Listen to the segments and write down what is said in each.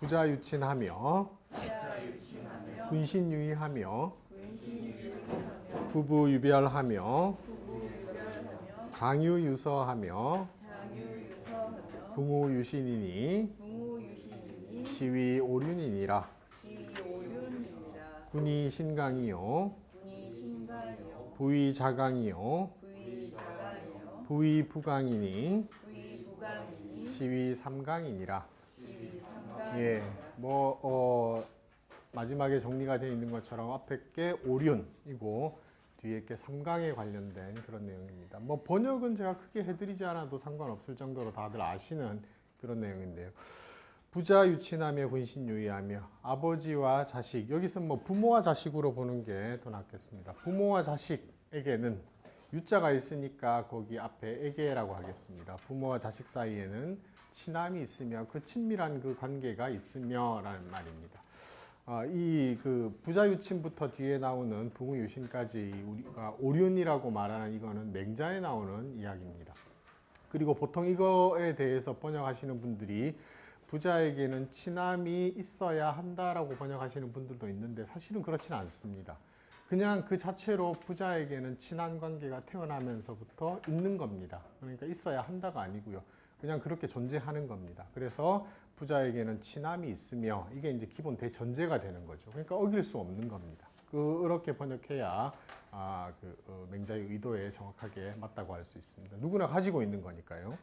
부자유친하며 군신유의하며 부부유별하며 장유유서하며 붕우유신이니 시위오륜이니라. 군이신강이요 부위자강이요 부위부강이니 시위삼강이니라. 예, 마지막에 정리가 되어 있는 것처럼 앞에 게 오륜이고 뒤에 게 삼강에 관련된 그런 내용입니다. 번역은 제가 크게 해드리지 않아도 상관없을 정도로 다들 아시는 그런 내용인데요. 부자유친하며 군신유의하며 아버지와 자식, 여기서 부모와 자식으로 보는 게 더 낫겠습니다. 부모와 자식에게는 유자가 있으니까 거기 앞에 에게라고 하겠습니다. 부모와 자식 사이에는 친함이 있으며 그 친밀한 그 관계가 있으며라는 말입니다. 이 부자유친부터 뒤에 나오는 붕우유신까지 우리가 오륜이라고 말하는 이거는 맹자에 나오는 이야기입니다. 그리고 보통 이거에 대해서 번역하시는 분들이 부자에게는 친함이 있어야 한다라고 번역하시는 분들도 있는데 사실은 그렇지는 않습니다. 그냥 그 자체로 부자에게는 친한 관계가 태어나면서부터 있는 겁니다. 그러니까 있어야 한다가 아니고요. 그냥 그렇게 존재하는 겁니다. 그래서 부자에게는 친함이 있으며 이게 이제 기본 대전제가 되는 거죠. 그러니까 어길 수 없는 겁니다. 그렇게 번역해야 맹자의 의도에 정확하게 맞다고 할 수 있습니다. 누구나 가지고 있는 거니까요.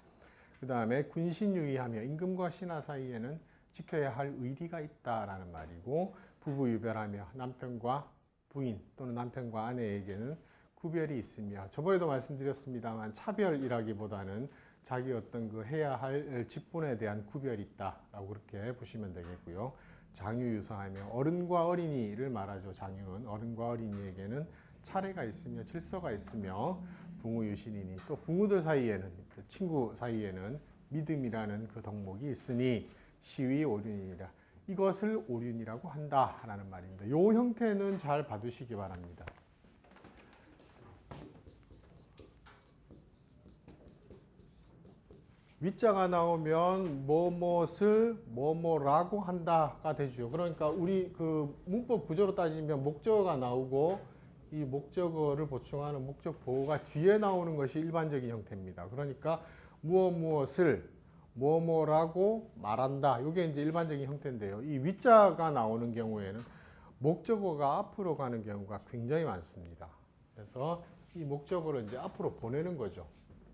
그 다음에 군신유의하며 임금과 신하 사이에는 지켜야 할 의리가 있다라는 말이고, 부부유별하며 남편과 부인 또는 남편과 아내에게는 구별이 있으며, 저번에도 말씀드렸습니다만 차별이라기보다는 자기 어떤 해야 할 직분에 대한 구별이 있다라고 그렇게 보시면 되겠고요. 장유유서하며 어른과 어린이를 말하죠. 장유는 어른과 어린이에게는 차례가 있으며 질서가 있으며 붕우유신이니, 또 붕우들 사이에는, 친구 사이에는 믿음이라는 그 덕목이 있으니 시위오륜이니라. 이것을 오륜이라고 한다라는 말입니다. 이 형태는 잘 봐두시기 바랍니다. 위자가 나오면 뭐뭇을 뭐뭐라고 한다가 되죠. 그러니까 우리 문법 구조로 따지면 목적어가 나오고 이 목적어를 보충하는 목적 보호가 뒤에 나오는 것이 일반적인 형태입니다. 그러니까 무엇을 뭐뭐라고 말한다. 이게 이제 일반적인 형태인데요. 이 위자가 나오는 경우에는 목적어가 앞으로 가는 경우가 굉장히 많습니다. 그래서 이 목적어를 이제 앞으로 보내는 거죠.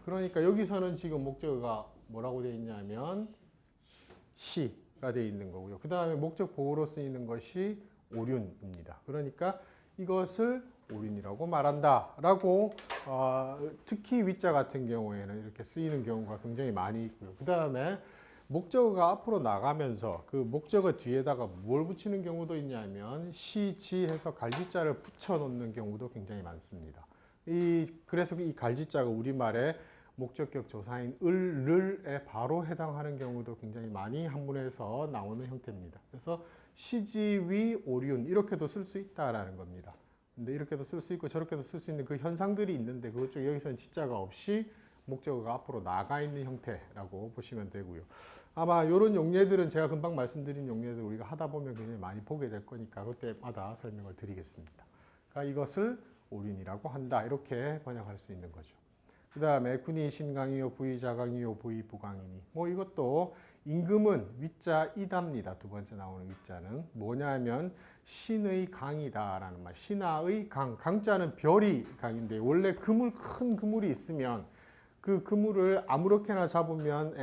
그러니까 여기서는 지금 목적어가 뭐라고 되어 있냐면 시가 되어 있는 거고요. 그 다음에 목적 보호로 쓰이는 것이 오륜입니다. 그러니까 이것을 오륜이라고 말한다 라고 특히 위자 같은 경우에는 이렇게 쓰이는 경우가 굉장히 많이 있고요. 그 다음에 목적어가 앞으로 나가면서 그 목적어 뒤에다가 뭘 붙이는 경우도 있냐면 시지 해서 갈지자를 붙여 놓는 경우도 굉장히 많습니다. 그래서 이 갈지자가 우리말에 목적격 조사인 을에 바로 해당하는 경우도 굉장히 많이 한문에서 나오는 형태입니다. 그래서 시지위 오륜 이렇게도 쓸 수 있다라는 겁니다. 근데 이렇게도 쓸 수 있고 저렇게도 쓸 수 있는 그 현상들이 있는데 그것 중에 여기서는 지자가 없이 목적어가 앞으로 나가 있는 형태라고 보시면 되고요. 아마 이런 용례들은 제가 금방 말씀드린 용례들 우리가 하다 보면 굉장히 많이 보게 될 거니까 그때마다 설명을 드리겠습니다. 그러니까 이것을 오륜이라고 한다 이렇게 번역할 수 있는 거죠. 그 다음에 군이 신강이요 부위자강이요 부위부강이니, 이것도 임금은 위자 이답니다. 두 번째 나오는 위자는 뭐냐면 신의 강이다라는 말. 신하의 강, 강자는 별이 강인데 원래 큰 그물이 있으면 그 그물을 아무렇게나 잡으면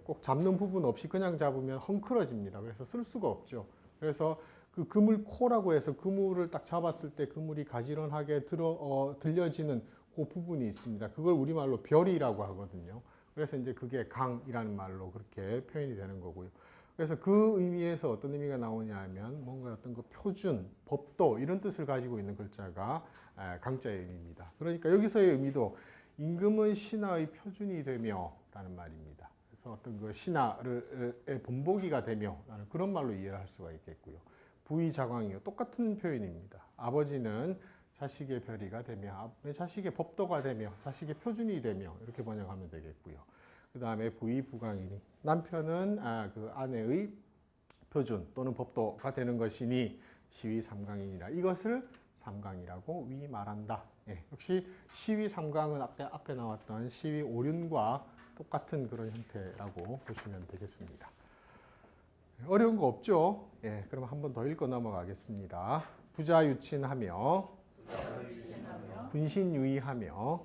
꼭 잡는 부분 없이 그냥 잡으면 헝클어집니다. 그래서 쓸 수가 없죠. 그래서 그 그물코라고 해서 그물을 딱 잡았을 때 그물이 가지런하게 들려지는 그 부분이 있습니다. 그걸 우리말로 별이라고 하거든요. 그래서 이제 그게 강이라는 말로 그렇게 표현이 되는 거고요. 그래서 그 의미에서 어떤 의미가 나오냐 하면 뭔가 어떤 그 표준, 법도 이런 뜻을 가지고 있는 글자가 강자의 의미입니다. 그러니까 여기서의 의미도 임금은 신하의 표준이 되며 라는 말입니다. 그래서 어떤 그 신하의 본보기가 되며 라는 그런 말로 이해를 할 수가 있겠고요. 부위자광이요. 똑같은 표현입니다. 아버지는 자식의 별이가 되며 자식의 법도가 되며 자식의 표준이 되며 이렇게 번역하면 되겠고요. 그 다음에 부의 부강이니 남편은 그 아내의 표준 또는 법도가 되는 것이니 시위 삼강이니라. 이것을 삼강이라고 위 말한다. 예, 역시 시위 삼강은 앞에 나왔던 시위 오륜과 똑같은 그런 형태라고 보시면 되겠습니다. 어려운 거 없죠? 예, 그럼 한 번 더 읽고 넘어가겠습니다. 부자유친하며 군신유의하며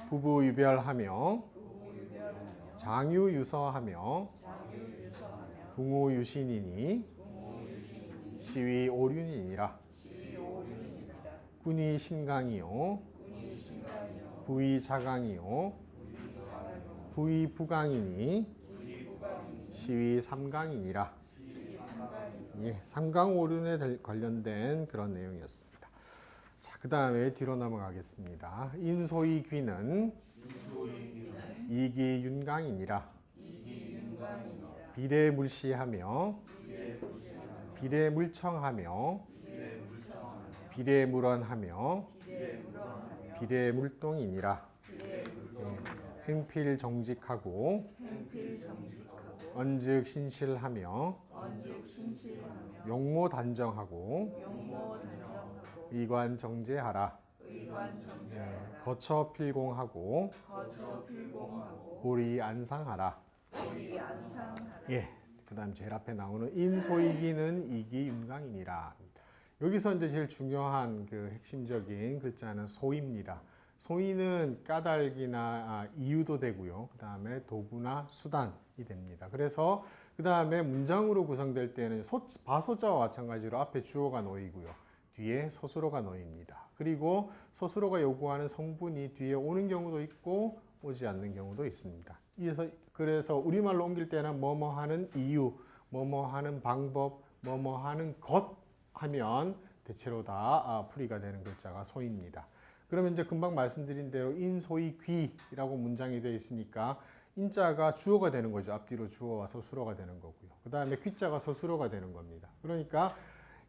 부부유별하며 장유유서하며 붕우유신이니 시위오륜이니라. 군의신강이요 부의자강이요 부의부강이니 시위삼강이니라. 예, 삼강오륜에 관련된 그런 내용이었습니다. 자, 그 다음에 뒤로 넘어가겠습니다. 인소이귀는 이기윤강이니라. 비례물시하며 비례물청하며 비례물언하며 비례물동이니라. 행필정직하고 언즉신실하며 용모단정하고 이관정제하라. 거처필공하고 보리안상하라. 예, 그 다음 제일 앞에 나오는 인소이기는 이기윤강이니라. 여기서 이제 제일 중요한 그 핵심적인 글자는 소입니다. 소위는 까닭이나 이유도 되고요. 그 다음에 도구나 수단이 됩니다. 그래서 그 다음에 문장으로 구성될 때는 바소자와 마찬가지로 앞에 주어가 놓이고요. 뒤에 서술어가 놓입니다. 그리고 서술어가 요구하는 성분이 뒤에 오는 경우도 있고 오지 않는 경우도 있습니다. 그래서 우리말로 옮길 때는 뭐뭐 하는 이유, 뭐뭐 하는 방법, 뭐뭐 하는 것 하면 대체로 다 풀이가 되는 글자가 소입니다. 그러면 이제 금방 말씀드린 대로 인소이귀라고 문장이 되어 있으니까 인자가 주어가 되는 거죠. 앞뒤로 주어와 서술어가 되는 거고요. 그 다음에 귀자가 서술어가 되는 겁니다. 그러니까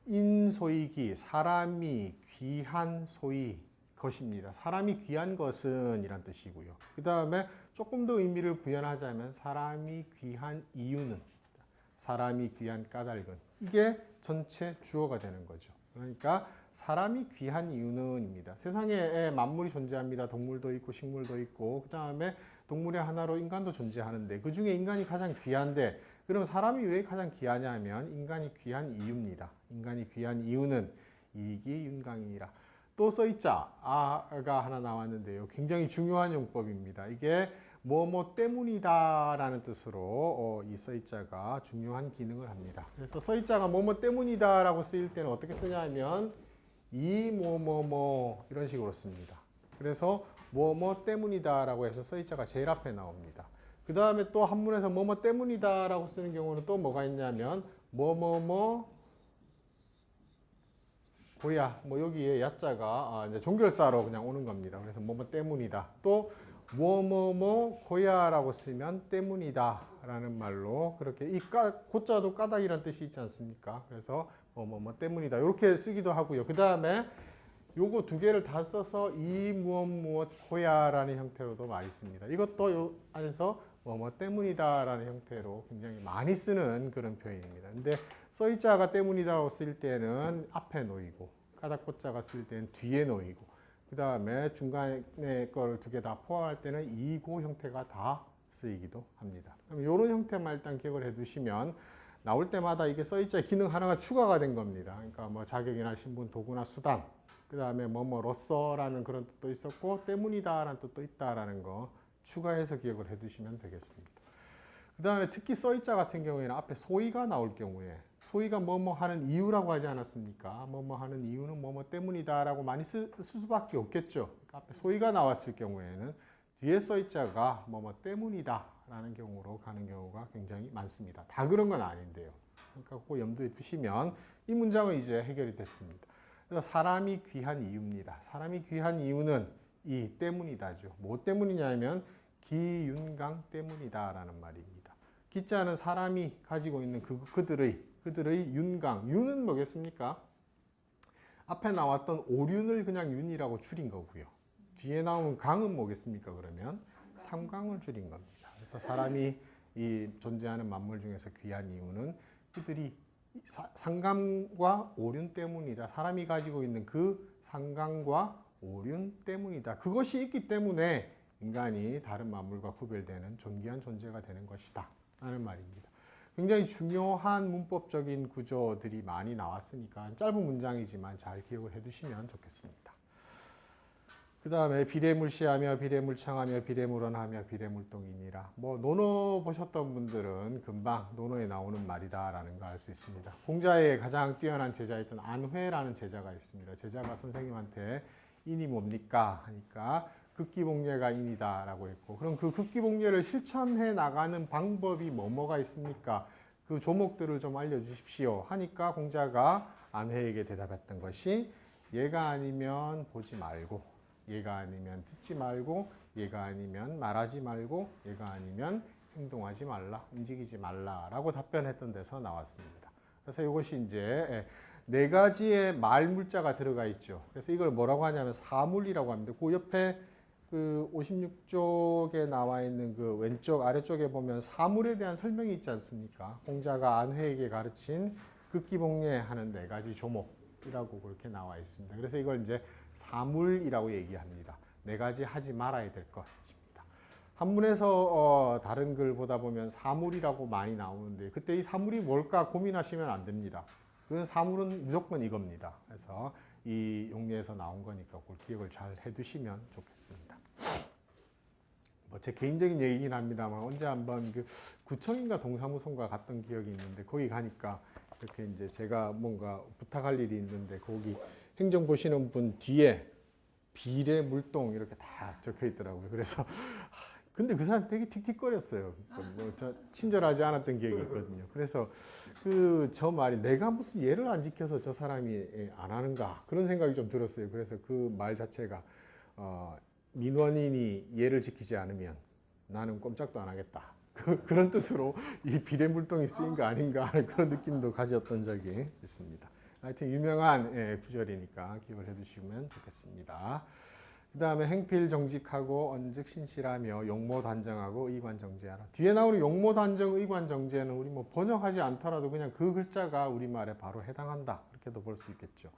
인소이귀, 사람이 귀한 소이 것입니다. 사람이 귀한 것은 이란 뜻이고요. 그 다음에 조금 더 의미를 부연하자면 사람이 귀한 이유는, 사람이 귀한 까닭은, 이게 전체 주어가 되는 거죠. 그러니까 사람이 귀한 이유는입니다. 세상에 만물이 존재합니다. 동물도 있고 식물도 있고 그 다음에 동물의 하나로 인간도 존재하는데 그 중에 인간이 가장 귀한데 그럼 사람이 왜 가장 귀하냐 하면 인간이 귀한 이유입니다. 인간이 귀한 이유는 이기윤강이니라. 또 써있자 아가 하나 나왔는데요. 굉장히 중요한 용법입니다. 이게 뭐뭐 때문이다 라는 뜻으로 이 써있자가 중요한 기능을 합니다. 그래서 써있자가 뭐뭐 때문이다 라고 쓰일 때는 어떻게 쓰냐 하면 이 뭐뭐뭐 이런 식으로 씁니다. 그래서 뭐뭐 때문이다 라고 해서 써있자가 제일 앞에 나옵니다. 그 다음에 또 한문에서 뭐뭐 때문이다 라고 쓰는 경우는 또 뭐가 있냐면 뭐뭐뭐 고야, 뭐 여기에 야자가 이제 종결사로 그냥 오는 겁니다. 그래서 뭐뭐 때문이다. 또 뭐뭐뭐 고야라고 쓰면 때문이다 라는 말로 그렇게 이 고자도 까닭이란 뜻이 있지 않습니까? 그래서 뭐뭐뭐 때문이다 이렇게 쓰기도 하고요. 그 다음에 요거 두 개를 다 써서 이 무엇 무엇 고야라는 형태로도 많이 씁니다. 이것도 요 안에서 뭐뭐 때문이다라는 형태로 굉장히 많이 쓰는 그런 표현입니다. 근데 써있자가 때문이다라고 쓸 때는 앞에 놓이고 까닭고자가 쓸 때는 뒤에 놓이고 그 다음에 중간에 거를 두 개 다 포함할 때는 이고 형태가 다 쓰이기도 합니다. 그럼 이런 형태만 일단 기억을 해두시면 나올 때마다 이게 써있자 기능 하나가 추가가 된 겁니다. 그러니까 뭐 자격이나 신분, 도구나 수단, 그 다음에 뭐뭐로서라는 그런 뜻도 있었고 때문이다라는 뜻도 있다라는 거 추가해서 기억을 해두시면 되겠습니다. 그 다음에 특히 써있자 같은 경우에는 앞에 소위가 나올 경우에 소위가 뭐뭐 하는 이유라고 하지 않았습니까? 뭐뭐 하는 이유는 뭐뭐 때문이다라고 많이 쓸 수밖에 없겠죠. 그러니까 앞에 소위가 나왔을 경우에는 뒤에 써있자가 뭐뭐 때문이다라는 경우로 가는 경우가 굉장히 많습니다. 다 그런 건 아닌데요. 그러니까 그거 염두에 두시면 이 문장은 이제 해결이 됐습니다. 그래서 사람이 귀한 이유입니다. 사람이 귀한 이유는 이 때문이다죠. 뭐 때문이냐면 기윤강 때문이다라는 말입니다. 기자는 사람이 가지고 있는 그들의 윤강, 윤은 뭐겠습니까? 앞에 나왔던 오륜을 그냥 윤이라고 줄인 거고요. 뒤에 나온 강은 뭐겠습니까? 그러면 삼강을 줄인 겁니다. 그래서 사람이 이 존재하는 만물 중에서 귀한 이유는 그들이 상감과 오륜 때문이다. 사람이 가지고 있는 그 상감과 오륜 때문이다. 그것이 있기 때문에 인간이 다른 만물과 구별되는 존귀한 존재가 되는 것이다 라는 말입니다. 굉장히 중요한 문법적인 구조들이 많이 나왔으니까 짧은 문장이지만 잘 기억을 해두시면 좋겠습니다. 그 다음에 비례물시하며 비례물청하며 비례물언하며 비례물동이니라. 뭐 논어 보셨던 분들은 금방 논어에 나오는 말이다라는 거 알 수 있습니다. 공자의 가장 뛰어난 제자였던 안회라는 제자가 있습니다. 제자가 선생님한테 인이 뭡니까 하니까 극기복례가 인이다라고 했고, 그럼 그 극기복례를 실천해 나가는 방법이 뭐가 있습니까? 그 조목들을 좀 알려주십시오 하니까 공자가 안회에게 대답했던 것이 얘가 아니면 보지 말고, 얘가 아니면 듣지 말고, 얘가 아니면 말하지 말고, 얘가 아니면 행동하지 말라, 움직이지 말라라고 답변했던 데서 나왔습니다. 그래서 이것이 이제 네 가지의 말물자가 들어가 있죠. 그래서 이걸 뭐라고 하냐면 사물이라고 합니다. 그 옆에 그 56쪽에 나와 있는 그 왼쪽 아래쪽에 보면 사물에 대한 설명이 있지 않습니까? 공자가 안회에게 가르친 극기복례하는 네 가지 조목이라고 그렇게 나와 있습니다. 그래서 이걸 이제 사물이라고 얘기합니다. 네 가지 하지 말아야 될 것입니다. 한문에서 다른 글 보다 보면 사물이라고 많이 나오는데 그때 이 사물이 뭘까 고민하시면 안 됩니다. 그 사물은 무조건 이겁니다. 그래서 이 용례에서 나온 거니까 그걸 기억을 잘 해두시면 좋겠습니다. 뭐 제 개인적인 얘기긴 합니다만 언제 한번 그 구청인가 동사무소인가 갔던 기억이 있는데 거기 가니까 이렇게 이제 제가 뭔가 부탁할 일이 있는데 거기 행정 보시는 분 뒤에 비례물동 이렇게 다 적혀 있더라고요. 그래서 근데 그 사람이 되게 틱틱거렸어요. 뭐 저 친절하지 않았던 기억이 있거든요. 그래서 그 저 말이 내가 무슨 예를 안 지켜서 저 사람이 안 하는가 그런 생각이 좀 들었어요. 그래서 그 말 자체가 민원인이 예를 지키지 않으면 나는 꼼짝도 안 하겠다. 그런 뜻으로 이 비례물동이 쓰인 거 아닌가 하는 그런 느낌도 가졌던 적이 있습니다. 하여튼 유명한 구절이니까 기억을 해두시면 좋겠습니다. 그 다음에 행필 정직하고 언즉 신실하며 용모 단정하고 의관 정제하라. 뒤에 나오는 용모 단정 의관 정제는 우리 뭐 번역하지 않더라도 그냥 그 글자가 우리말에 바로 해당한다. 그렇게도 볼 수 있겠죠.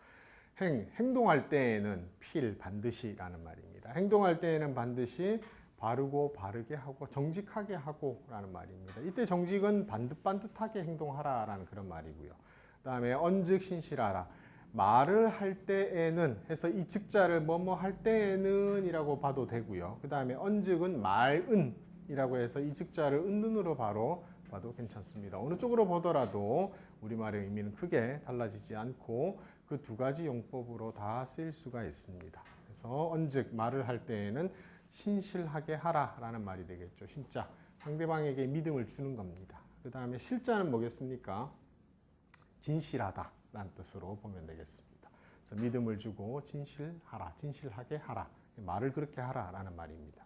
행동할 때에는 필 반드시라는 말입니다. 행동할 때에는 반드시 바르고 바르게 하고 정직하게 하고 라는 말입니다. 이때 정직은 반듯반듯하게 행동하라라는 그런 말이고요. 그 다음에 언즉 신실하라. 말을 할 때에는 해서 이 즉자를 뭐뭐 할 때에는 이라고 봐도 되고요. 그 다음에 언즉은 말은 이라고 해서 이 즉자를 은눈으로 바로 봐도 괜찮습니다. 어느 쪽으로 보더라도 우리말의 의미는 크게 달라지지 않고 그 두 가지 용법으로 다 쓰일 수가 있습니다. 그래서 언즉 말을 할 때에는 신실하게 하라 라는 말이 되겠죠. 신자, 상대방에게 믿음을 주는 겁니다. 그 다음에 실자는 뭐겠습니까? 진실하다 라는 뜻으로 보면 되겠습니다. 그래서 믿음을 주고 진실하라, 진실하게 하라, 말을 그렇게 하라 라는 말입니다.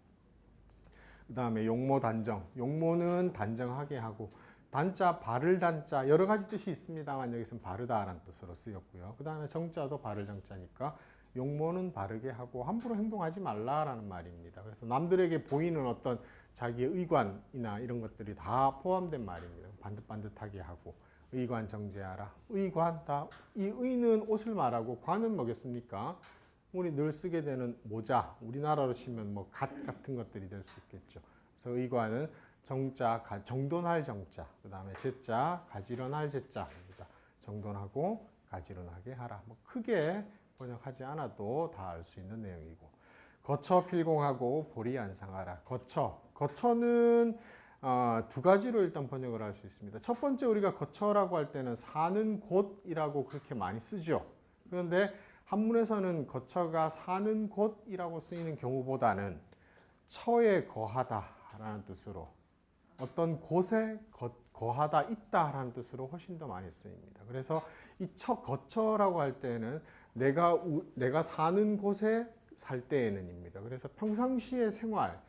그 다음에 용모 단정, 용모는 단정하게 하고 단자, 바를 단자 여러 가지 뜻이 있습니다만 여기서는 바르다라는 뜻으로 쓰였고요. 그 다음에 정자도 바를 정자니까 용모는 바르게 하고 함부로 행동하지 말라라는 말입니다. 그래서 남들에게 보이는 어떤 자기의 의관이나 이런 것들이 다 포함된 말입니다. 반듯반듯하게 하고 의관 정제하라. 의관 다 이 의는 옷을 말하고 관은 뭐겠습니까? 우리 늘 쓰게 되는 모자, 우리나라로 치면 뭐 갓 같은 것들이 될 수 있겠죠. 그래서 의관은 정자, 정돈할 정자, 그 다음에 제자, 가지런할 제자입니다. 정돈하고 가지런하게 하라. 뭐 크게 번역하지 않아도 다 알 수 있는 내용이고, 거처 필공하고 보리 안상하라. 거처는 두 가지로 일단 번역을 할 수 있습니다. 첫 번째 우리가 거처라고 할 때는 사는 곳이라고 그렇게 많이 쓰죠. 그런데 한문에서는 거처가 사는 곳이라고 쓰이는 경우보다는 처에 거하다라는 뜻으로 어떤 곳에 거하다 있다라는 뜻으로 훨씬 더 많이 쓰입니다. 그래서 이 거처라고 할 때는 내가 사는 곳에 살 때에는입니다. 그래서 평상시의 생활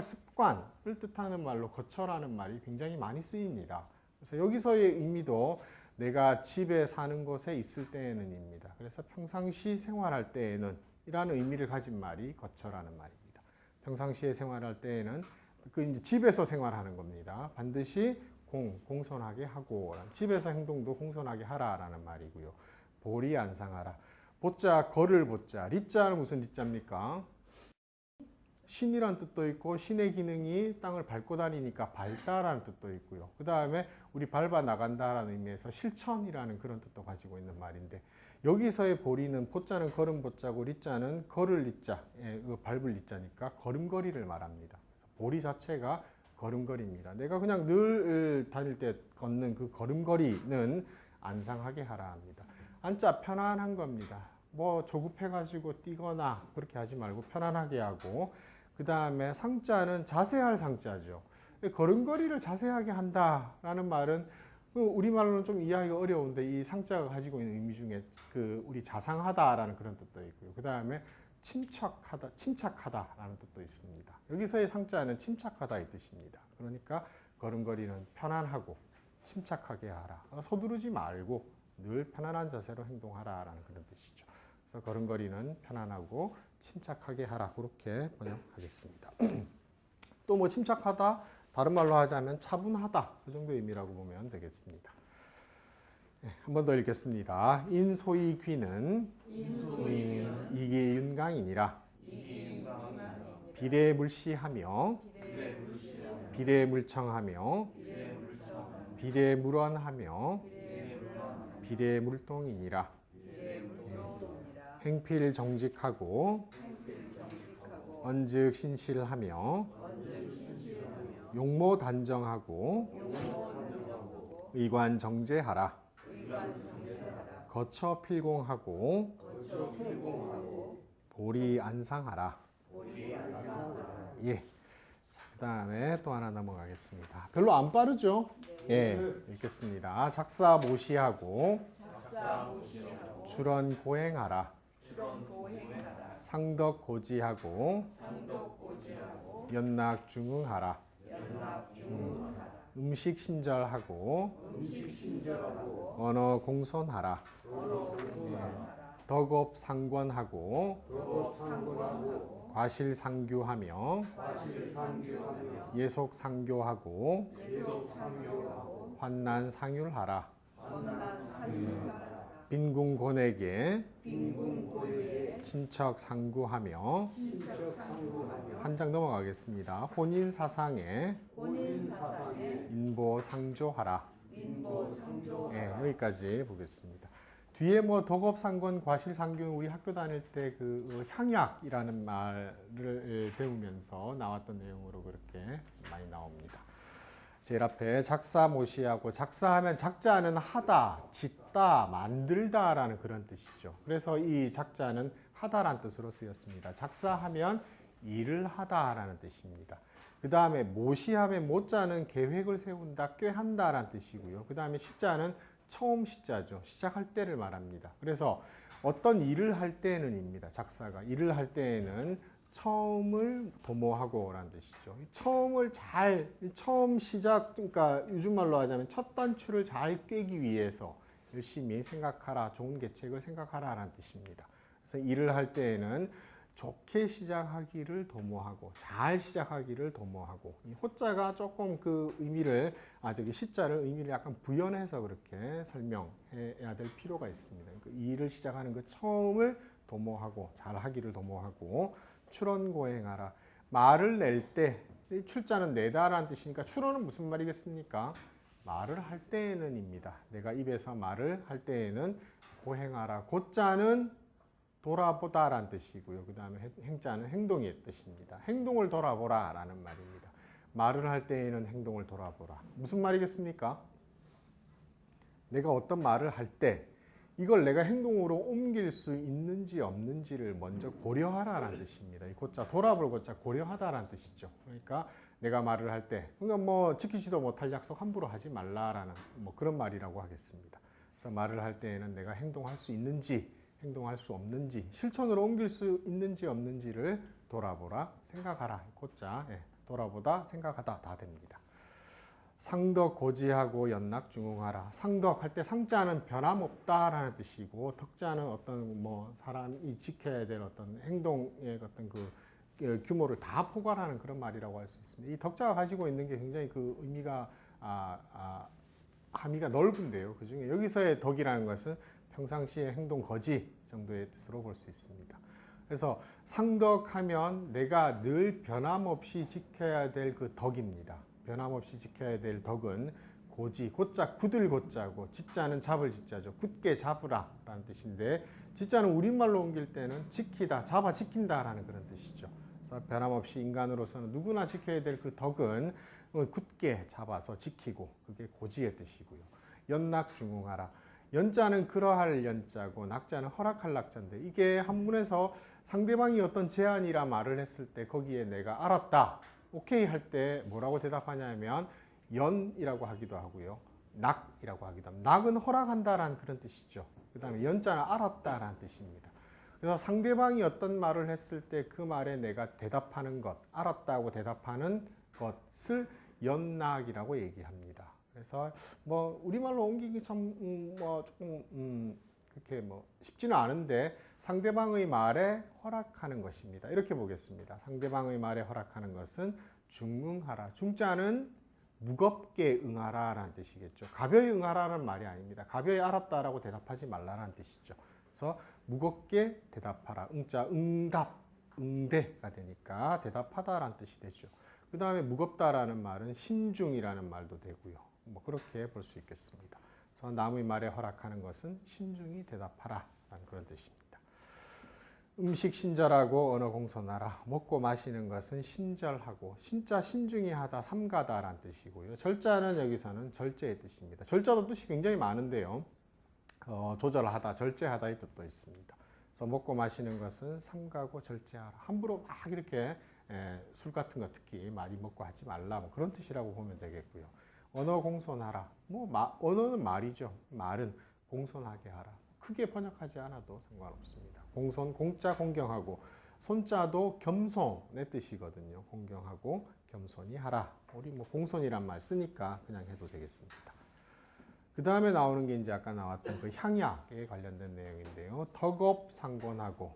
습관을 뜻하는 말로 거처라는 말이 굉장히 많이 쓰입니다. 그래서 여기서의 의미도 내가 집에 사는 곳에 있을 때에는입니다. 그래서 평상시 생활할 때에는 이라는 의미를 가진 말이 거처라는 말입니다. 평상시에 생활할 때에는 그 이제 집에서 생활하는 겁니다. 반드시 공손하게 하고 집에서 행동도 공손하게 하라라는 말이고요. 보리 안상하라. 보자 걸을 보자. 리자는 무슨 리자입니까? 신이란 뜻도 있고 신의 기능이 땅을 밟고 다니니까 밟다라는 뜻도 있고요. 그 다음에 우리 밟아 나간다라는 의미에서 실천이라는 그런 뜻도 가지고 있는 말인데 여기서의 보리는 보자는 걸음 보자고 리자는 걸을 리자, 밟을 리자니까 걸음걸이를 말합니다. 그래서 보리 자체가 걸음걸이입니다. 내가 그냥 늘 다닐 때 걷는 그 걸음걸이는 안상하게 하라 합니다. 안자 편안한 겁니다. 뭐 조급해가지고 뛰거나 그렇게 하지 말고 편안하게 하고 그 다음에 상자는 자세할 상자죠. 걸음걸이를 자세하게 한다라는 말은 우리말로는 좀 이해하기가 어려운데 이 상자가 가지고 있는 의미 중에 그 우리 자상하다라는 그런 뜻도 있고요. 그 다음에 침착하다라는 뜻도 있습니다. 여기서의 상자는 침착하다의 뜻입니다. 그러니까 걸음걸이는 편안하고 침착하게 하라. 서두르지 말고 늘 편안한 자세로 행동하라라는 그런 뜻이죠. 그래서 걸음걸이는 편안하고 침착하게 하라. 그렇게 번역하겠습니다. 또 뭐 침착하다, 다른 말로 하자면 차분하다. 그 정도의 의미라고 보면 되겠습니다. 네, 한 번 더 읽겠습니다. 인소이 귀는 이게 윤강이니라. 비례물시하며 비례물청하며 비례물원하며 비례물동이니라. 행필 정직하고 언즉 신실하며 용모 단정하고 의관 정제하라. 거처 필공하고 보리 안상하라. 예. 그 다음에 또 하나 넘어가겠습니다. 별로 안 빠르죠? 예, 읽겠습니다. 작사 모시하고 출원 고행하라. 상덕 고지하고 연락 중응하라. 음식 신절하고 언어 공손하라. 덕업 상권하고 과실 상교하며 예속 상교하고 환난 상율하라. 빈궁곤에게 친척 상구하며 한 장 넘어가겠습니다. 혼인 사상에 인보 상조하라. 네, 여기까지 보겠습니다. 뒤에 뭐 덕업상권 과실상교는 우리 학교 다닐 때 그 향약이라는 말을 배우면서 나왔던 내용으로 그렇게 많이 나옵니다. 제일 앞에 작사 모시하고 작사하면 작자는 하다, 짓다, 만들다라는 그런 뜻이죠. 그래서 이 작자는 하다라는 뜻으로 쓰였습니다. 작사하면 일을 하다라는 뜻입니다. 그 다음에 모시하면 모자는 계획을 세운다, 꾀한다라는 뜻이고요. 그 다음에 시자는 처음 시자죠. 시작할 때를 말합니다. 그래서 어떤 일을 할 때는입니다. 작사가 일을 할 때에는 처음을 도모하고라는 뜻이죠. 처음 시작, 그러니까 요즘 말로 하자면 첫 단추를 잘 꿰기 위해서 열심히 생각하라, 좋은 계책을 생각하라라는 뜻입니다. 그래서 일을 할 때에는 좋게 시작하기를 도모하고 잘 시작하기를 도모하고 이 호자가 조금 그 의미를 시자를 의미를 약간 부연해서 그렇게 설명해야 될 필요가 있습니다. 그 일을 시작하는 그 처음을 도모하고 잘 하기를 도모하고 출원고행하라. 말을 낼 때 출자는 내다라는 뜻이니까 출원은 무슨 말이겠습니까? 말을 할 때에는입니다. 내가 입에서 말을 할 때에는 고행하라. 고자는 돌아보다라는 뜻이고요. 그 다음에 행자는 행동의 뜻입니다. 행동을 돌아보라 라는 말입니다. 말을 할 때에는 행동을 돌아보라. 무슨 말이겠습니까? 내가 어떤 말을 할 때 이걸 내가 행동으로 옮길 수 있는지 없는지를 먼저 고려하라라는 뜻입니다. 이 고자 돌아볼 고자 고려하다라는 뜻이죠. 그러니까 내가 말을 할 때 그러니까 뭐 지키지도 못할 약속 함부로 하지 말라라는 뭐 그런 말이라고 하겠습니다. 그래서 말을 할 때에는 내가 행동할 수 있는지 행동할 수 없는지 실천으로 옮길 수 있는지 없는지를 돌아보라 생각하라. 고자 돌아보다 생각하다 다 됩니다. 상덕 고지하고 연락 중응하라. 상덕 할 때 상자는 변함없다라는 뜻이고 덕자는 어떤 뭐 사람이 지켜야 될 어떤 행동의 어떤 그 규모를 다 포괄하는 그런 말이라고 할 수 있습니다. 이 덕자가 가지고 있는 게 굉장히 그 의미가 함의가 넓은데요. 그 중에 여기서의 덕이라는 것은 평상시의 행동 거지 정도의 뜻으로 볼 수 있습니다. 그래서 상덕하면 내가 늘 변함없이 지켜야 될 그 덕입니다. 변함없이 지켜야 될 덕은 고지, 곧자 굳을 곧자고 지자는 잡을 지자죠. 굳게 잡으라 라는 뜻인데 지자는 우리말로 옮길 때는 지키다, 잡아 지킨다 라는 그런 뜻이죠. 그래서 변함없이 인간으로서는 누구나 지켜야 될 그 덕은 굳게 잡아서 지키고 그게 고지의 뜻이고요. 연낙중응하라. 연자는 그러할 연자고 낙자는 허락할 낙자인데 이게 한문에서 상대방이 어떤 제안이라 말을 했을 때 거기에 내가 알았다, 오케이 할 때 뭐라고 대답하냐면 연이라고 하기도 하고요. 낙이라고 하기도 합니다. 낙은 허락한다라는 그런 뜻이죠. 그 다음에 연자는 알았다라는 뜻입니다. 그래서 상대방이 어떤 말을 했을 때 그 말에 내가 대답하는 것, 알았다고 대답하는 것을 연낙이라고 얘기합니다. 그래서 뭐 우리말로 옮기기 참 조금 그렇게 뭐 쉽지는 않은데 상대방의 말에 허락하는 것입니다. 이렇게 보겠습니다. 상대방의 말에 허락하는 것은 중응하라. 중자는 무겁게 응하라라는 뜻이겠죠. 가벼이 응하라는 말이 아닙니다. 가벼이 알았다라고 대답하지 말라라는 뜻이죠. 그래서 무겁게 대답하라. 응자 응답, 응대가 되니까 대답하다라는 뜻이 되죠. 그 다음에 무겁다라는 말은 신중이라는 말도 되고요. 뭐 그렇게 볼 수 있겠습니다. 그래서 남의 말에 허락하는 것은 신중히 대답하라라는 그런 뜻입니다. 음식 신절하고 언어 공손하라. 먹고 마시는 것은 신절하고 신자 신중히 하다 삼가다라는 뜻이고요. 절자는 여기서는 절제의 뜻입니다. 절자도 뜻이 굉장히 많은데요. 조절하다, 절제하다의 뜻도 있습니다. 그래서 먹고 마시는 것은 삼가고 절제하라. 함부로 막 이렇게 술 같은 거 특히 많이 먹고 하지 말라. 뭐 그런 뜻이라고 보면 되겠고요. 언어 공손하라. 언어는 말이죠. 말은 공손하게 하라. 크게 번역하지 않아도 상관없습니다. 공손, 공자 공경하고 손자도 겸손의 뜻이거든요. 공경하고 겸손히 하라. 우리 뭐 공손이란 말 쓰니까 그냥 해도 되겠습니다. 그 다음에 나오는 게 이제 아까 나왔던 그 향약에 관련된 내용인데요. 덕업상곤하고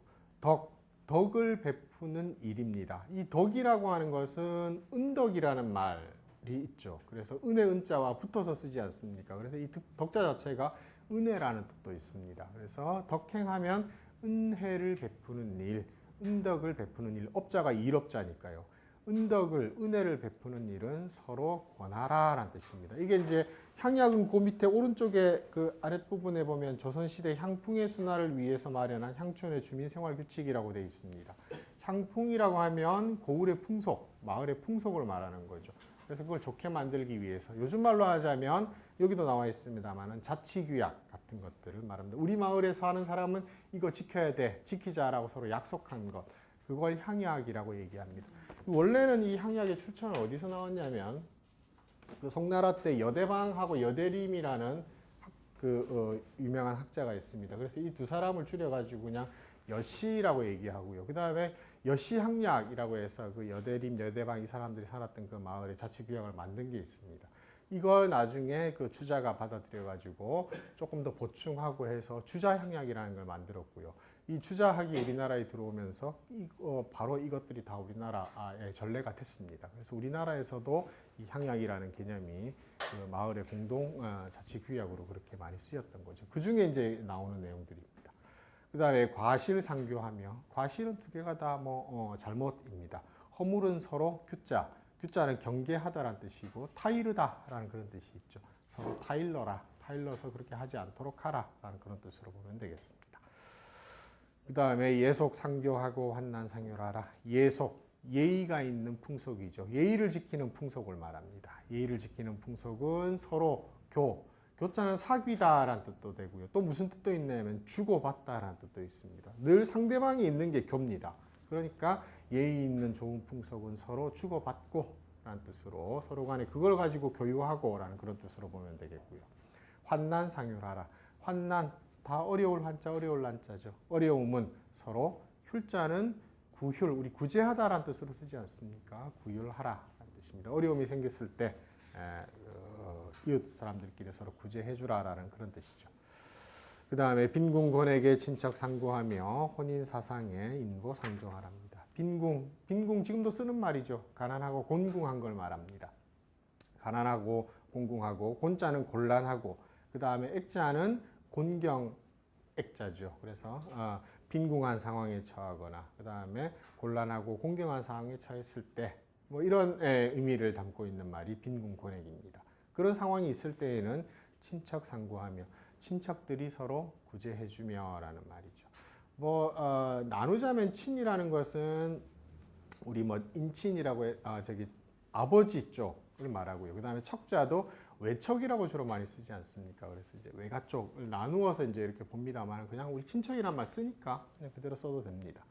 덕을 베푸는 일입니다. 이 덕이라고 하는 것은 은덕이라는 말이 있죠. 그래서 은혜 은자와 붙어서 쓰지 않습니까? 그래서 이 덕자 자체가 은혜라는 뜻도 있습니다. 그래서 덕행하면 은혜를 베푸는 일, 은덕을 베푸는 일, 업자가 일업자니까요. 은혜를 베푸는 일은 서로 권하라라는 뜻입니다. 이게 이제 향약은 그 밑에 오른쪽에 그 아랫부분에 보면 조선시대 향풍의 순화를 위해서 마련한 향촌의 주민생활규칙이라고 되어 있습니다. 향풍이라고 하면 고을의 풍속, 마을의 풍속을 말하는 거죠. 그래서 그걸 좋게 만들기 위해서 요즘 말로 하자면 여기도 나와 있습니다만은 자치규약 같은 것들을 말합니다. 우리 마을에 사는 사람은 이거 지켜야 돼, 지키자라고 서로 약속한 것, 그걸 향약이라고 얘기합니다. 원래는 이 향약의 출처는 어디서 나왔냐면 그 송나라 때 여대방하고 여대림이라는 유명한 학자가 있습니다. 그래서 이 두 사람을 줄여가지고 그냥 여시라고 얘기하고요. 그 다음에 여시향약이라고 해서 그 여대림, 여대방 이 사람들이 살았던 그 마을에 자치규약을 만든 게 있습니다. 이걸 나중에 그 주자가 받아들여가지고 조금 더 보충하고 해서 주자향약이라는 걸 만들었고요. 이 주자학이 우리나라에 들어오면서 바로 이것들이 다 우리나라의 전례가 됐습니다. 그래서 우리나라에서도 이 향약이라는 개념이 그 마을의 공동 자치규약으로 그렇게 많이 쓰였던 거죠. 그 중에 이제 나오는 내용들입니다. 그 다음에 과실상교하며, 과실은 두 개가 다 잘못입니다. 허물은 서로 규자, 규자는 경계하다라는 뜻이고 타이르다라는 그런 뜻이 있죠. 서로 타일러라, 타일러서 그렇게 하지 않도록 하라라는 그런 뜻으로 보면 되겠습니다. 그 다음에 예속상교하고 환난상교하라. 예속, 예의가 있는 풍속이죠. 예의를 지키는 풍속을 말합니다. 예의를 지키는 풍속은 서로 교자는 사귀다라는 뜻도 되고요. 또 무슨 뜻도 있냐면 주고받다라는 뜻도 있습니다. 늘 상대방이 있는 게 교입니다. 그러니까 예의 있는 좋은 풍속은 서로 주고받고 라는 뜻으로 서로 간에 그걸 가지고 교유하고 라는 그런 뜻으로 보면 되겠고요. 환난상효하라. 환난, 다 어려울 한자, 어려울 난자죠. 어려움은 서로, 휼자는 구휼, 우리 구제하다라는 뜻으로 쓰지 않습니까? 구휼하라라는 뜻입니다. 어려움이 생겼을 때 이웃 사람들끼리 서로 구제해주라라는 그런 뜻이죠. 그 다음에 빈궁권에게 친척 상고하며 혼인 사상에 인고 상종하랍니다. 빈궁 지금도 쓰는 말이죠. 가난하고 곤궁한 걸 말합니다. 가난하고 곤궁하고, 곤자는 곤란하고, 그 다음에 액자는 곤경 액자죠. 그래서 빈궁한 상황에 처하거나, 그 다음에 곤란하고 공경한 상황에 처했을 때, 뭐 이런 의미를 담고 있는 말이 빈궁곤액입니다. 그런 상황이 있을 때에는 친척 상구하며, 친척들이 서로 구제해주며라는 말이죠. 뭐 나누자면 친이라는 것은 우리 뭐 인친이라고 아버지 쪽을 말하고요. 그 다음에 척자도 외척이라고 주로 많이 쓰지 않습니까? 그래서 이제 외가 쪽을 나누어서 이제 이렇게 봅니다만, 그냥 우리 친척이란 말 쓰니까 그냥 그대로 써도 됩니다.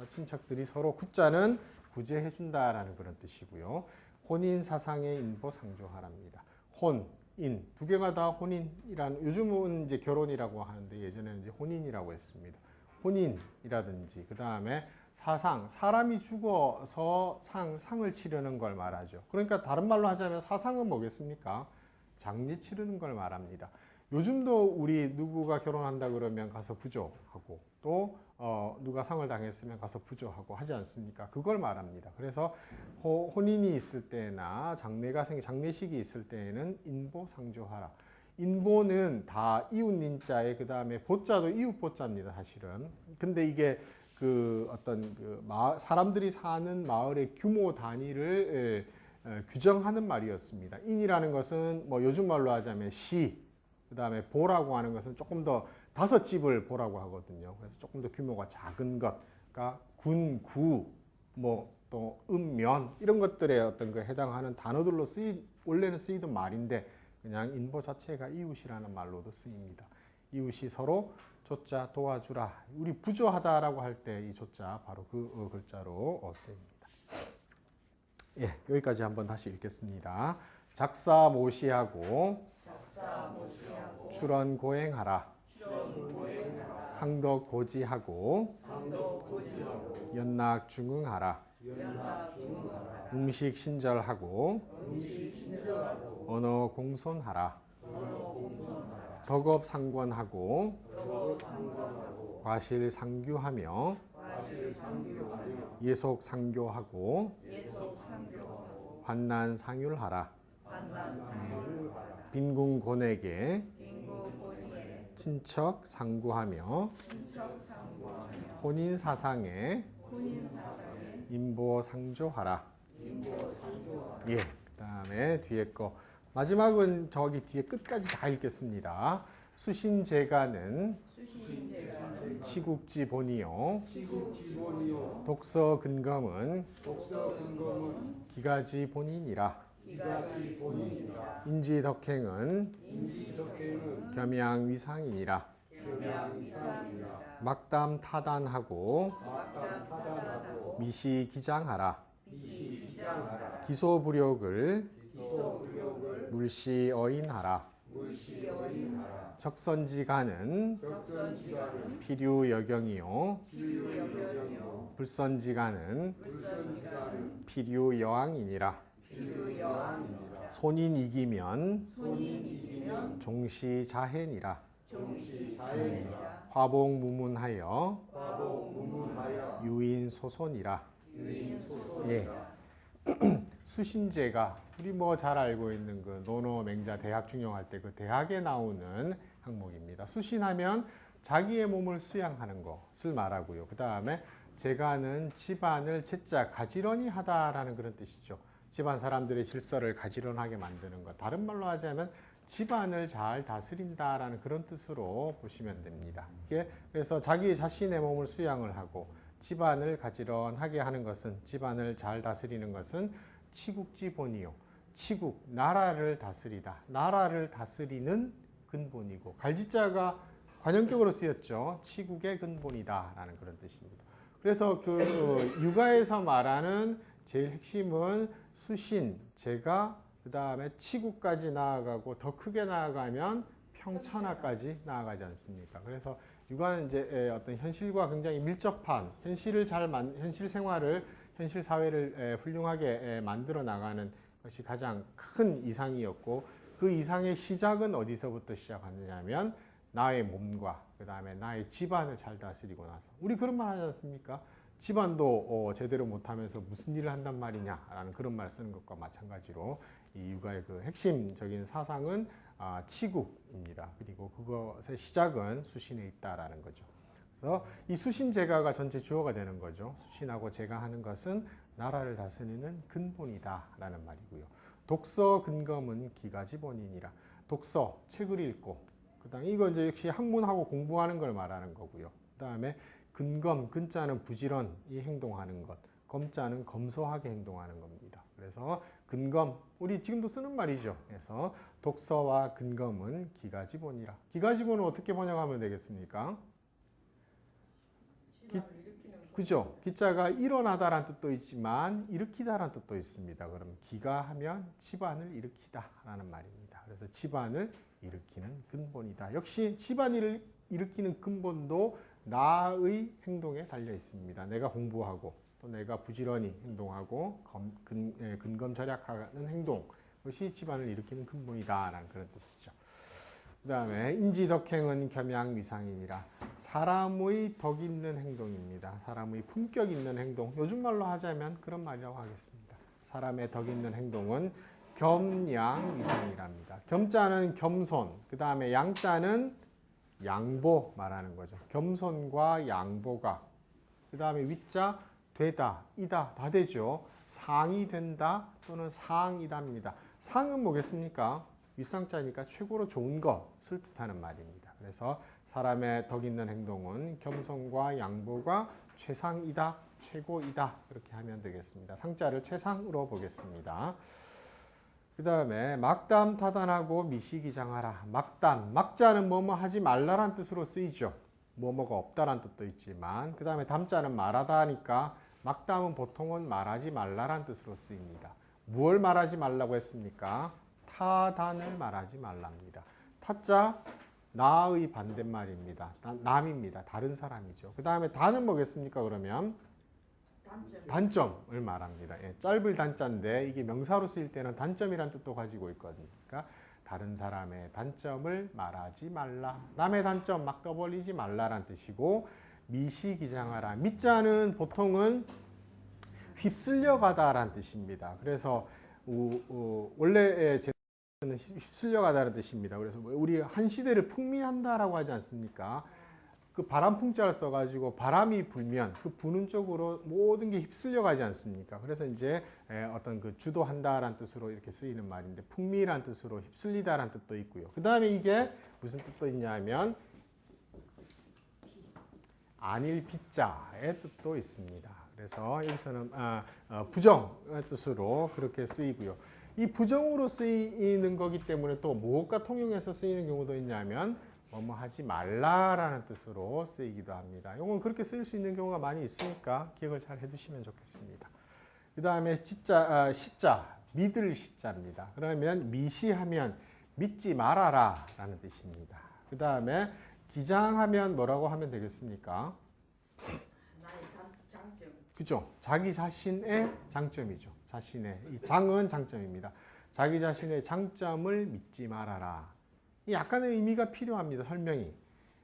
친척들이 서로 구자는 구제해준다라는 그런 뜻이고요. 혼인 사상의 인보 상조하랍니다. 혼, 인 두 개가 다 혼인이라는, 요즘은 이제 결혼이라고 하는데 예전에는 이제 혼인이라고 했습니다. 혼인이라든지, 그 다음에 사상, 사람이 죽어서 상을 치르는 걸 말하죠. 그러니까 다른 말로 하자면 사상은 뭐겠습니까? 장례 치르는 걸 말합니다. 요즘도 우리 누구가 결혼한다 그러면 가서 부조하고, 또 누가 상을 당했으면 가서 부조하고 하지 않습니까? 그걸 말합니다. 그래서 혼인이 있을 때나 장례식이 있을 때에는 인보 상조하라. 인보는 다 이웃닌자에, 그 다음에 보자도 이웃보자입니다, 사실은. 근데 이게 사람들이 사는 마을의 규모 단위를 규정하는 말이었습니다. 인이라는 것은 뭐 요즘 말로 하자면 시, 그 다음에 보라고 하는 것은 조금 더 5집을 보라고 하거든요. 그래서 조금 더 규모가 작은 것, 그러니까 군, 구, 뭐 또 면 이런 것들에 해당하는 단어들로 원래는 쓰이던 말인데, 그냥 인보 자체가 이웃이라는 말로도 쓰입니다. 이웃이 서로 조자 도와주라. 우리 부조하다라고 할 때 이 조자 바로 그 글자로 쓰입니다. 예, 여기까지 한번 다시 읽겠습니다. 작사 모시하고 출원 고행하라. 상덕 고지하고 연락 중응하라. 음식 신절하고 언어 공손하라. 덕업 상권하고 과실 상규하며 예속 상교하고 환난 상율하라. 빈궁 곤에게 친척 상구하며 혼인 사상에 인보 상조하라. 예, 그다음에 뒤에 거 마지막은 저기 뒤에 끝까지 다 읽겠습니다. 수신제가는 치국지 본이요. 독서 근검은 기가지 본이니라. 인지 덕행은 겸양 위상이니라. 막담 타단하고 미시 기장하라. 기소부력을 물시 어인하라. 적선지가는 필유 여경이요. 불선지가는 필유 여왕이니라. 손인 이기면 종시 자해니라. 화봉 무문하여 유인 소손이라. 예. 수신제가 우리 뭐 잘 알고 있는 그 논어 맹자 대학 중용할 때 그 대학에 나오는 항목입니다. 수신하면 자기의 몸을 수양하는 것을 말하고요. 그 다음에 제가는 집안을 제자 가지런히 하다라는 그런 뜻이죠. 집안 사람들의 질서를 가지런하게 만드는 것. 다른 말로 하자면 집안을 잘 다스린다라는 그런 뜻으로 보시면 됩니다. 이게 그래서 자기 자신의 몸을 수양을 하고 집안을 가지런하게 하는 것은, 집안을 잘 다스리는 것은 치국지본이요. 치국, 나라를 다스리다. 나라를 다스리는 근본이고, 갈지자가 관용격으로 쓰였죠. 치국의 근본이다라는 그런 뜻입니다. 그래서 육아에서 말하는 제일 핵심은 수신, 제가, 그 다음에 치국까지 나아가고 더 크게 나아가면 평천하까지 나아가지 않습니까? 그래서 육아는 이제 어떤 현실과 굉장히 밀접한 현실 생활을, 현실 사회를 훌륭하게 만들어 나가는 것이 가장 큰 이상이었고, 그 이상의 시작은 어디서부터 시작하느냐면 나의 몸과 그 다음에 나의 집안을 잘 다스리고 나서. 우리 그런 말 하지 않습니까? 집안도 제대로 못하면서 무슨 일을 한단 말이냐라는 그런 말을 쓰는 것과 마찬가지로 이 육아의 그 핵심적인 사상은 치국입니다. 그리고 그것의 시작은 수신에 있다라는 거죠. 그래서 이 수신제가가 전체 주어가 되는 거죠. 수신하고 제가하는 것은 나라를 다스리는 근본이다라는 말이고요. 독서 근검은 기가지본이니라. 독서, 책을 읽고, 그다음에 이거 이제 역시 학문하고 공부하는 걸 말하는 거고요. 그다음에 근검, 근자는 부지런히 행동하는 것, 검자는 검소하게 행동하는 겁니다. 그래서 근검, 우리 지금도 쓰는 말이죠. 그래서 독서와 근검은 기가지본이라. 기가지본은 어떻게 번역하면 되겠습니까? 그죠? 기자가 일어나다라는 뜻도 있지만 일으키다라는 뜻도 있습니다. 그럼 기가 하면 집안을 일으키다라는 말입니다. 그래서 집안을 일으키는 근본이다. 역시 집안을 일으키는 근본도 나의 행동에 달려 있습니다. 내가 공부하고 또 내가 부지런히 행동하고 근검절약하는 행동, 그것이 집안을 일으키는 근본이다라는 그런 뜻이죠. 그 다음에 인지덕행은 겸양위상이니라. 사람의 덕 있는 행동입니다. 사람의 품격 있는 행동. 요즘 말로 하자면 그런 말이라고 하겠습니다. 사람의 덕 있는 행동은 겸양위상이랍니다. 겸자는 겸손, 그 다음에 양자는 양보 말하는 거죠. 겸손과 양보가. 그 다음에 위자 되다, 이다 다 되죠. 상이 된다 또는 상이다입니다. 상은 뭐겠습니까? 윗상자니까 최고로 좋은 것을 뜻하는 말입니다. 그래서 사람의 덕 있는 행동은 겸손과 양보가 최상이다, 최고이다 이렇게 하면 되겠습니다. 상자를 최상으로 보겠습니다. 그 다음에 막담 타단하고 미시기장하라. 막담, 막자는 뭐뭐 하지 말라란 뜻으로 쓰이죠. 뭐뭐가 없다란 뜻도 있지만 그 다음에 담자는 말하다 하니까 막담은 보통은 말하지 말라란 뜻으로 쓰입니다. 무엇을 말하지 말라고 했습니까? 타단을 말하지 말랍니다. 타자 나의 반대말입니다. 남입니다. 다른 사람이죠. 그 다음에 단은 뭐겠습니까? 그러면 단점을 말합니다. 예, 짧을 단자인데 이게 명사로 쓰일 때는 단점이란 뜻도 가지고 있거든요. 그러니까 다른 사람의 단점을 말하지 말라. 남의 단점 막 떠벌리지 말라란 뜻이고 미시기장하라. 미자는 보통은 휩쓸려 가다란 뜻입니다. 그래서 원래 휩쓸려 가다는 뜻입니다. 그래서 우리 한 시대를 풍미한다라고 하지 않습니까? 그 바람풍자를 써가지고 바람이 불면 그 부는 쪽으로 모든 게 휩쓸려 가지 않습니까? 그래서 이제 어떤 그 주도한다라는 뜻으로 이렇게 쓰이는 말인데 풍미란 뜻으로 휩쓸리다라는 뜻도 있고요. 그 다음에 이게 무슨 뜻도 있냐면 안일 빗자의 뜻도 있습니다. 그래서 여기서는 부정의 뜻으로 그렇게 쓰이고요. 이 부정으로 쓰이는 거기 때문에 또 무엇과 통용해서 쓰이는 경우도 있냐면 뭐뭐 하지 말라라는 뜻으로 쓰이기도 합니다. 이건 그렇게 쓰일 수 있는 경우가 많이 있으니까 기억을 잘 해두시면 좋겠습니다. 그 다음에 시자, 믿을 시자입니다. 그러면 미시하면 믿지 말아라 라는 뜻입니다. 그 다음에 기장하면 뭐라고 하면 되겠습니까? 나의 장점. 그죠? 자기 자신의 장점이죠. 자신의 이 장은 장점입니다. 자기 자신의 장점을 믿지 말아라. 이 약간의 의미가 필요합니다. 설명이.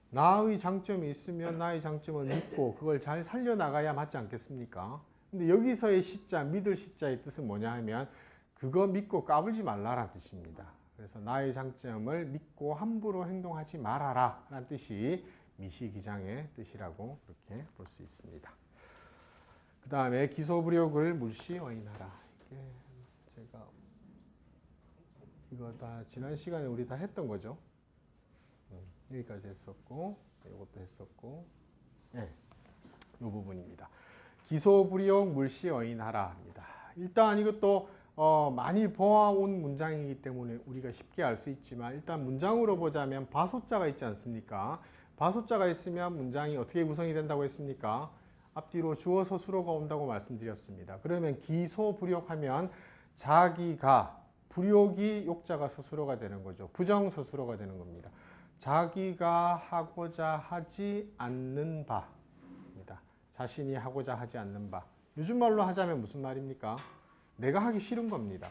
나의 장점이 있으면 나의 장점을 믿고 그걸 잘 살려나가야 맞지 않겠습니까? 근데 여기서의 시자, 믿을 시자의 뜻은 뭐냐 하면 그거 믿고 까불지 말라라는 뜻입니다. 그래서 나의 장점을 믿고 함부로 행동하지 말아라 라는 뜻이 미시기장의 뜻이라고 그렇게 볼 수 있습니다. 그 다음에 기소불욕을 물시 어인하라. 이게 제가 이거 다 지난 시간에 우리 다 했던 거죠. 여기까지 했었고 이것도 했었고 이 부분입니다. 기소불욕 물시 어인하라 합니다. 일단 이것도 많이 보아온 문장이기 때문에 우리가 쉽게 알 수 있지만 일단 문장으로 보자면 바소자가 있지 않습니까? 바소자가 있으면 문장이 어떻게 구성이 된다고 했습니까? 앞뒤로 주어 서술어가 온다고 말씀드렸습니다. 그러면 기소불욕하면 자기가 불욕이 욕자가 서술어가 되는 거죠. 부정 서술어가 되는 겁니다. 자기가 하고자 하지 않는 바입니다. 자신이 하고자 하지 않는 바. 요즘 말로 하자면 무슨 말입니까? 내가 하기 싫은 겁니다.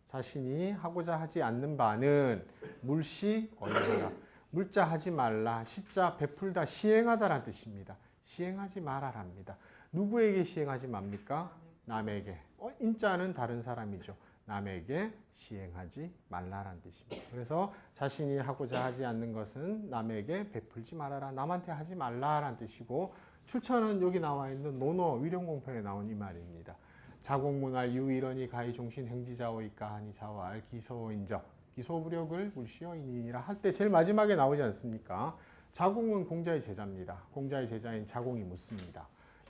자신이 하고자 하지 않는 바는 물시 어인하라. 물자 하지 말라. 시자 베풀다 시행하다라는 뜻입니다. 시행하지 말아랍니다. 누구에게 시행하지 맙니까? 남에게. 인자는 다른 사람이죠. 남에게 시행하지 말라라는 뜻입니다. 그래서 자신이 하고자 하지 않는 것은 남에게 베풀지 말아라. 남한테 하지 말라라는 뜻이고, 출처는 여기 나와 있는 논어 위령공편에 나온 이 말입니다. 자공문할 유일언이 가히 종신 행지자오이까 하니 자왈 기소인저 기소부력을 물시어이니라 할 때 제일 마지막에 나오지 않습니까? 자공은 공자의 제자입니다. 공자의 제자인 자공이 묻습니다.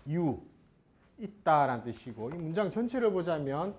유 있다라는 뜻이고, 이 문장 전체를 보자면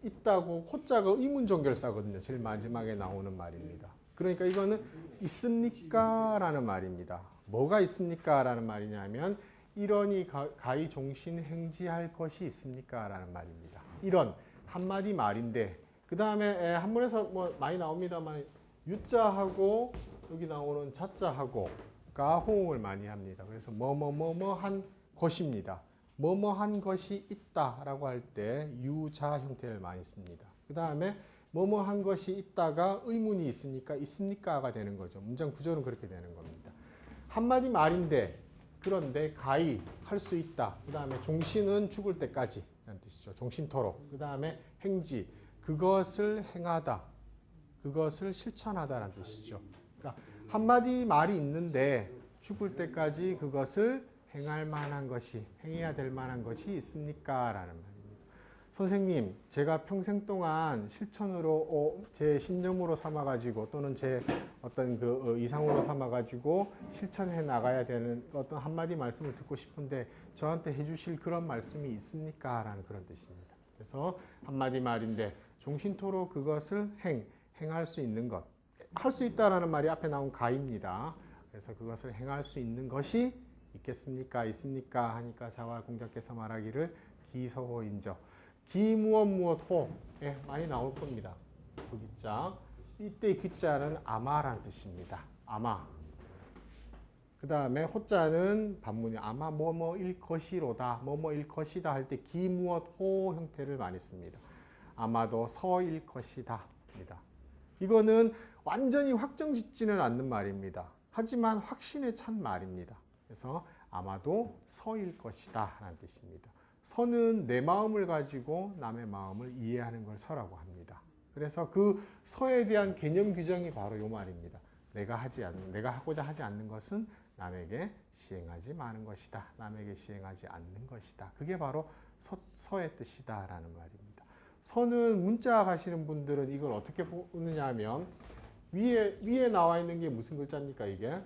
있다고 호자가 의문종결사거든요. 제일 마지막에 나오는 말입니다. 그러니까 이거는 있습니까? 라는 말입니다. 뭐가 있습니까? 라는 말이냐면 이런이 가히 종신 행지할 것이 있습니까? 라는 말입니다. 이런 한마디 말인데, 그 다음에 한문에서 뭐 많이 나옵니다만 유자하고 여기 나오는 자자하고가 호응을 많이 합니다. 그래서 뭐뭐뭐뭐 한 것입니다. 뭐뭐 한 것이 있다라고 할 때 유자 형태를 많이 씁니다. 그 다음에 뭐뭐 한 것이 있다가 의문이 있으니까 있습니까가 되는 거죠. 문장 구조는 그렇게 되는 겁니다. 한마디 말인데, 그런데 가히 할 수 있다. 그 다음에 종신은 죽을 때까지 라는 뜻이죠. 종신토록. 그 다음에 행지, 그것을 행하다, 그것을 실천하다라는 뜻이죠. 그러니까 한마디 말이 있는데 죽을 때까지 그것을 행할 만한 것이, 행해야 될 만한 것이 있습니까? 라는 말입니다. 선생님, 제가 평생 동안 실천으로 제 신념으로 삼아가지고 또는 제 어떤 그 이상으로 삼아가지고 실천해 나가야 되는 어떤 한마디 말씀을 듣고 싶은데 저한테 해주실 그런 말씀이 있습니까? 라는 그런 뜻입니다. 그래서 한마디 말인데 종신토록 그것을 행할 수 있는 것, 할 수 있다라는 말이 앞에 나온 가입니다. 그래서 그것을 행할 수 있는 것이 있겠습니까? 있습니까? 하니까 자왈 공자께서 말하기를 기서호인저. 기 무엇 무엇 호에 많이 나올 겁니다. 그 기자. 이때 기자는 아마라는 뜻입니다. 아마. 그 다음에 호자는 반문이 아마 뭐뭐일 것이로다, 뭐뭐일 것이다 할 때 기 무엇 호 형태를 많이 씁니다. 아마도 서일 것이다입니다. 이거는 완전히 확정짓지는 않는 말입니다. 하지만 확신에 찬 말입니다. 그래서 아마도 서일 것이다 라는 뜻입니다. 서는 내 마음을 가지고 남의 마음을 이해하는 걸 서라고 합니다. 그래서 그 서에 대한 개념 규정이 바로 이 말입니다. 내가 하고자 하지 않는 것은 남에게 시행하지 마는 것이다. 남에게 시행하지 않는 것이다. 그게 바로 서의 뜻이다라는 말입니다. 서는 문자 가시는 분들은 이걸 어떻게 보느냐 하면 위에 나와 있는 게 무슨 글자입니까 이게?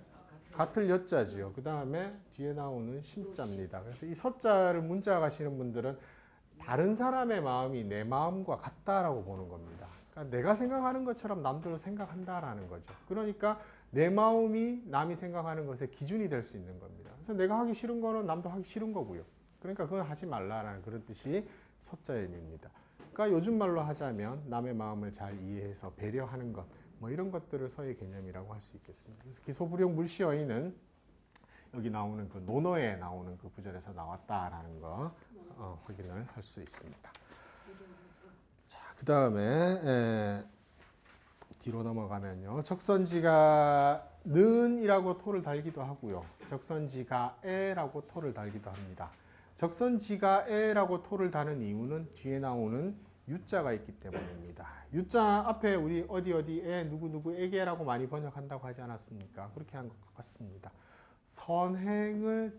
같을 여자지요. 그 다음에 뒤에 나오는 신자입니다. 그래서 이 서자를 문자 가시는 분들은 다른 사람의 마음이 내 마음과 같다라고 보는 겁니다. 그러니까 내가 생각하는 것처럼 남들도 생각한다라는 거죠. 그러니까 내 마음이 남이 생각하는 것의 기준이 될 수 있는 겁니다. 그래서 내가 하기 싫은 거는 남도 하기 싫은 거고요. 그러니까 그건 하지 말라라는 그런 뜻이 서자의 의미입니다. 그러니까 요즘 말로 하자면 남의 마음을 잘 이해해서 배려하는 것, 뭐 이런 것들을 서의 개념이라고 할 수 있겠습니다. 그래서 기소부력 물시어인은 여기 나오는 그 논어에 나오는 그 구절에서 나왔다라는 거 확인을 할 수 있습니다. 자, 그 다음에 뒤로 넘어가면요. 적선지가 는이라고 토를 달기도 하고요. 적선지가 에라고 토를 달기도 합니다. 적선지가 에라고 토를 다는 이유는 뒤에 나오는 유자가 있기 때문입니다. 유자 앞에 우리 어디에 누구에게라고 많이 번역한다고 하지 않았습니까? 그렇게 한 것 같습니다. 선행을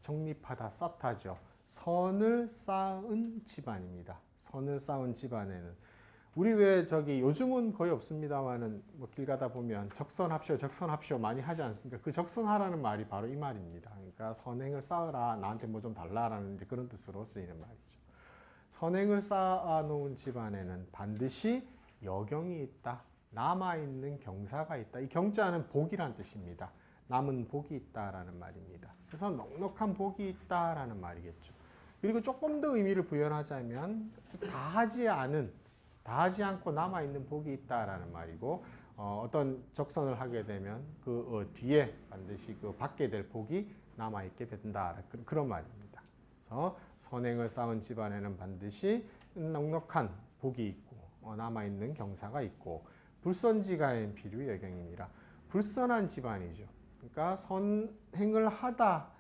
정립하다, 쌓다죠. 선을 쌓은 집안입니다. 선을 쌓은 집안에는 우리 왜 요즘은 거의 없습니다만은 뭐 길 가다 보면 적선합시오 많이 하지 않습니까? 그 적선하라는 말이 바로 이 말입니다. 그러니까 선행을 쌓으라, 나한테 뭐 좀 달라라는 이제 그런 뜻으로 쓰이는 말이죠. 선행을 쌓아놓은 집안에는 반드시 여경이 있다, 남아있는 경사가 있다. 이 경자는 복이란 뜻입니다. 남은 복이 있다라는 말입니다. 그래서 넉넉한 복이 있다라는 말이겠죠. 그리고 조금 더 의미를 부연하자면 다하지 않고 남아있는 복이 있다라는 말이고, 어떤 적선을 하게 되면 그 뒤에 반드시 그 받게 될 복이 남아있게 된다. 그런 말입니다. 그래서 선행을 쌓은 집안에는 반드시 넉넉한 복이 있고 남아있는 경사가 있고, 불선지가엔 필요 여경이니라. 불선한 집안이죠. 그러니까 선행을 하다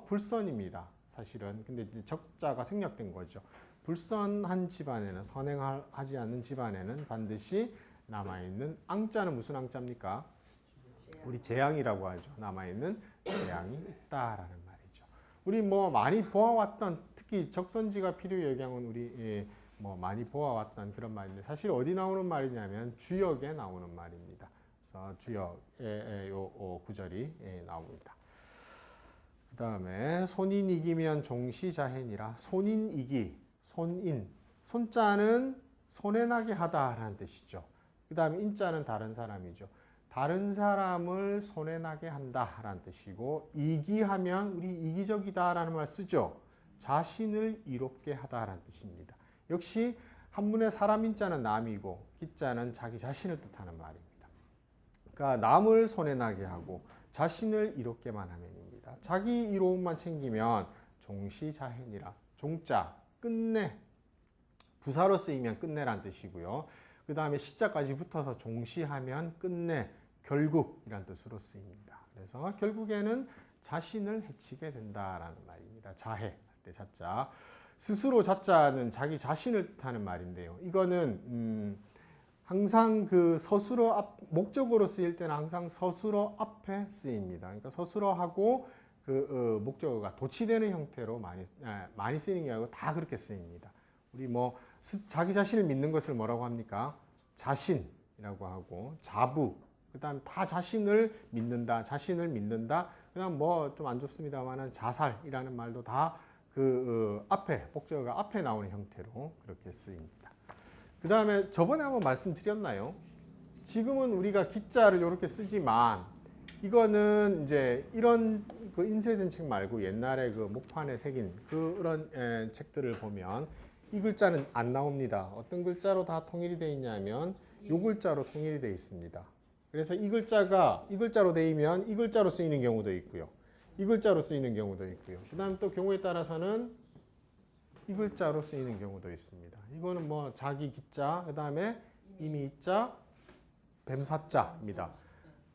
불선입니다. 사실은. 근데 이제 적자가 생략된 거죠. 불선한 집안에는, 선행하지 않는 집안에는 반드시 남아있는 앙자는 무슨 앙자입니까? 우리 재앙이라고 하죠. 남아있는 재앙이 있다라는 말이죠. 우리 뭐 많이 보아왔던, 특히 적선지가 필요여경은 우리 뭐 많이 보아왔던 그런 말인데, 사실 어디 나오는 말이냐면 주역에 나오는 말입니다. 그래서 주역에 요 구절이 나옵니다. 그 다음에 손인 이기면 종시자hen이라. 손인 이기, 손인, 손자는 손해나게 하다라는 뜻이죠. 그 다음에 인자는 다른 사람이죠. 다른 사람을 손해나게 한다라는 뜻이고, 이기하면 우리 이기적이다라는 말 쓰죠. 자신을 이롭게 하다라는 뜻입니다. 역시 한문의 사람 인자는 남이고 기자는 자기 자신을 뜻하는 말입니다. 그러니까 남을 손해나게 하고 자신을 이롭게만 하면입니다. 자기 이로움만 챙기면 종시자hen이라. 종자, 끝내, 부사로 쓰이면 끝내란 뜻이고요. 그 다음에 시자까지 붙어서 종시하면 끝내, 결국이란 뜻으로 쓰입니다. 그래서 결국에는 자신을 해치게 된다라는 말입니다. 자해 할 때 자자. 스스로 자자는 자기 자신을 뜻하는 말인데요. 이거는 항상 그 서술어 목적어로 쓰일 때는 항상 서술어 앞에 쓰입니다. 그러니까 서술어하고 그 목적어가 도치되는 형태로 많이 쓰이는 게 아니고 다 그렇게 쓰입니다. 우리 뭐 자기 자신을 믿는 것을 뭐라고 합니까? 자신이라고 하고, 자부, 그다음 다 자신을 믿는다, 자신을 믿는다. 그다음 뭐 좀 안 좋습니다만은 자살이라는 말도 다 그 앞에 목적어가 앞에 나오는 형태로 그렇게 쓰입니다. 그 다음에 저번에 한번 말씀드렸나요? 지금은 우리가 기자를 이렇게 쓰지만 이거는 이제 이런 그 인쇄된 책 말고 옛날에 그 목판에 새긴 그런 책들을 보면 이 글자는 안 나옵니다. 어떤 글자로 다 통일이 되어 있냐면 이 글자로 통일이 되어 있습니다. 그래서 이 글자가 이 글자로 되면 이 글자로 쓰이는 경우도 있고요. 이 글자로 쓰이는 경우도 있고요. 그 다음 또 경우에 따라서는 이 글자로 쓰이는 경우도 있습니다. 이거는 뭐 자기 기자, 그 다음에 이미 이자, 뱀사자입니다.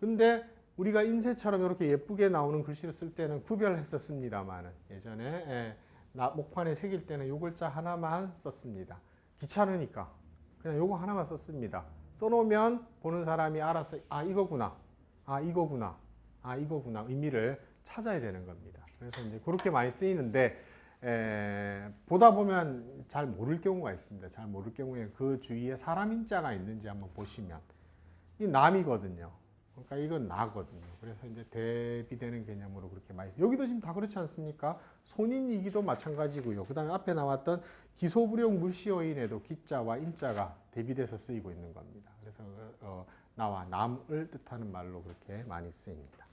근데 우리가 인쇄처럼 이렇게 예쁘게 나오는 글씨를 쓸 때는 구별했었습니다만은 예전에 목판에 새길 때는 이 글자 하나만 썼습니다. 귀찮으니까 그냥 요거 하나만 썼습니다. 써놓으면 보는 사람이 알아서 아 이거구나, 아 이거구나, 아 이거구나 의미를 찾아야 되는 겁니다. 그래서 이제 그렇게 많이 쓰이는데 보다 보면 잘 모를 경우가 있습니다. 잘 모를 경우에 그 주위에 사람 인자가 있는지 한번 보시면 이 남이거든요. 그러니까 이건 나거든요. 그래서 이제 대비되는 개념으로 그렇게 많이 여기도 지금 다 그렇지 않습니까? 손인이기도 마찬가지고요. 그 다음에 앞에 나왔던 기소부령 물시어인에도 기자와 인자가 대비돼서 쓰이고 있는 겁니다. 그래서 나와 남을 뜻하는 말로 그렇게 많이 쓰입니다.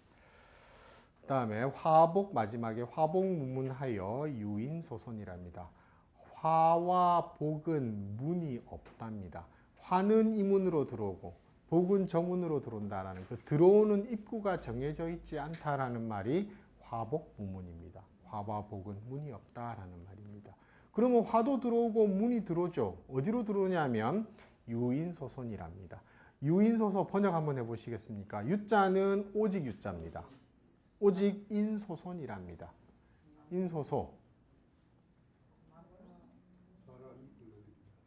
그 다음에 화복 마지막에 화복 무문하여 유인소손이랍니다. 화와 복은 문이 없답니다. 화는 이 문으로 들어오고 복은 저 문으로 들어온다라는 그 들어오는 입구가 정해져 있지 않다라는 말이 화복 무문입니다. 화와 복은 문이 없다라는 말입니다. 그러면 화도 들어오고 문이 들어오죠. 어디로 들어오냐면 유인소손이랍니다. 유인소소 번역 한번 해보시겠습니까? 유자는 오직 유자입니다. 오직 인소손이랍니다. 인소소.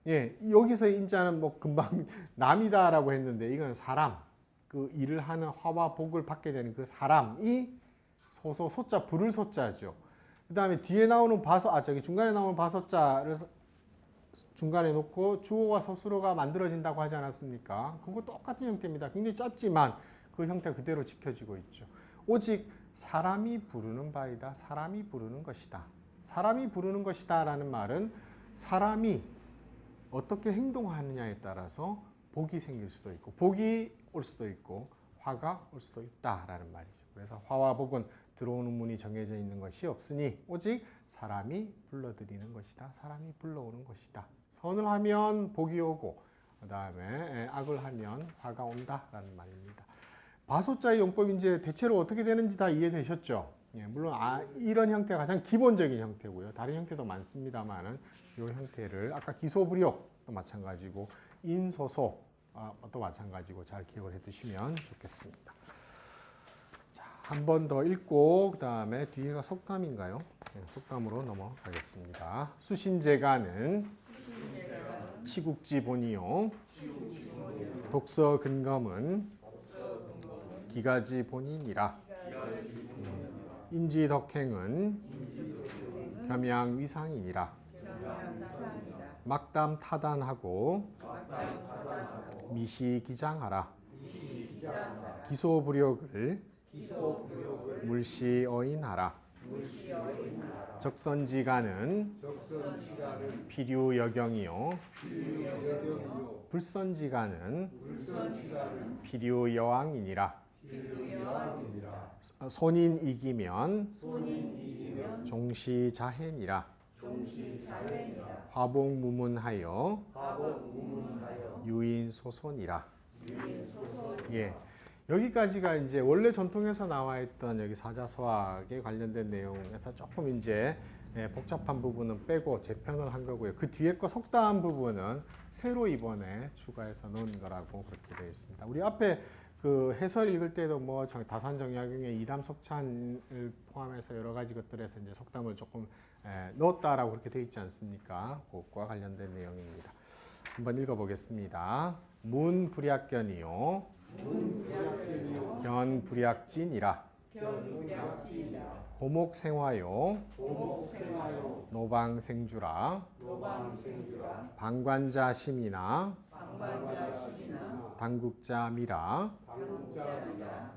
예, 여기서 인자는 뭐 금방 남이다라고 했는데 이건 사람, 그 일을 하는 화와 복을 받게 되는 그 사람이 소소, 소자 부를 소자죠. 그 다음에 뒤에 나오는 저기 중간에 나오는 바소자를 중간에 놓고 주어와 서술어가 만들어진다고 하지 않았습니까? 그거 똑같은 형태입니다. 굉장히 짧지만 그 형태 그대로 지켜지고 있죠. 오직 사람이 부르는 바이다. 사람이 부르는 것이다. 사람이 부르는 것이다 라는 말은 사람이 어떻게 행동하느냐에 따라서 복이 생길 수도 있고 복이 올 수도 있고 화가 올 수도 있다라는 말이죠. 그래서 화와 복은 들어오는 문이 정해져 있는 것이 없으니 오직 사람이 불러들이는 것이다. 사람이 불러오는 것이다. 선을 하면 복이 오고 그 다음에 악을 하면 화가 온다라는 말입니다. 바소자의 용법이 이제 대체로 어떻게 되는지 다 이해되셨죠? 예, 물론 이런 형태가 가장 기본적인 형태고요. 다른 형태도 많습니다만은 이 형태를 아까 기소부력도 마찬가지고 인소소 또 마찬가지고 잘 기억을 해두시면 좋겠습니다. 자, 한 번 더 읽고 그 다음에 뒤에가 속담인가요? 네, 속담으로 넘어가겠습니다. 수신제가는 치국지 본이요 독서 근검은 기가지 본이니라. 인지덕행은 겸양위상이니라. 막담 타단하고 미시기장하라. 기소부력을 물시어인하라. 적선지가는 필유여경이요 불선지가는 필유여왕이니라. 손인 이기면 종시자해니라. 화복무문하여 유인소손이라. 예. 여기까지가 이제 원래 전통에서 나와 있던 여기 사자서학에 관련된 내용에서 조금 이제 복잡한 부분은 빼고 재편을 한 거고요. 그 뒤에 거 속담 부분은 새로 이번에 추가해서 넣은 거라고 그렇게 되어 있습니다. 우리 앞에 그 해설 읽을 때도 뭐 다산정약용의 이담석찬을 포함해서 여러 가지 것들에서 이제 속담을 조금 넣었다라고 그렇게 되어 있지 않습니까? 그것과 관련된 내용입니다. 한번 읽어보겠습니다. 문불약견이요 견불약진이라. 고목생화요 노방생주라. 방관자심이나 당국자미라.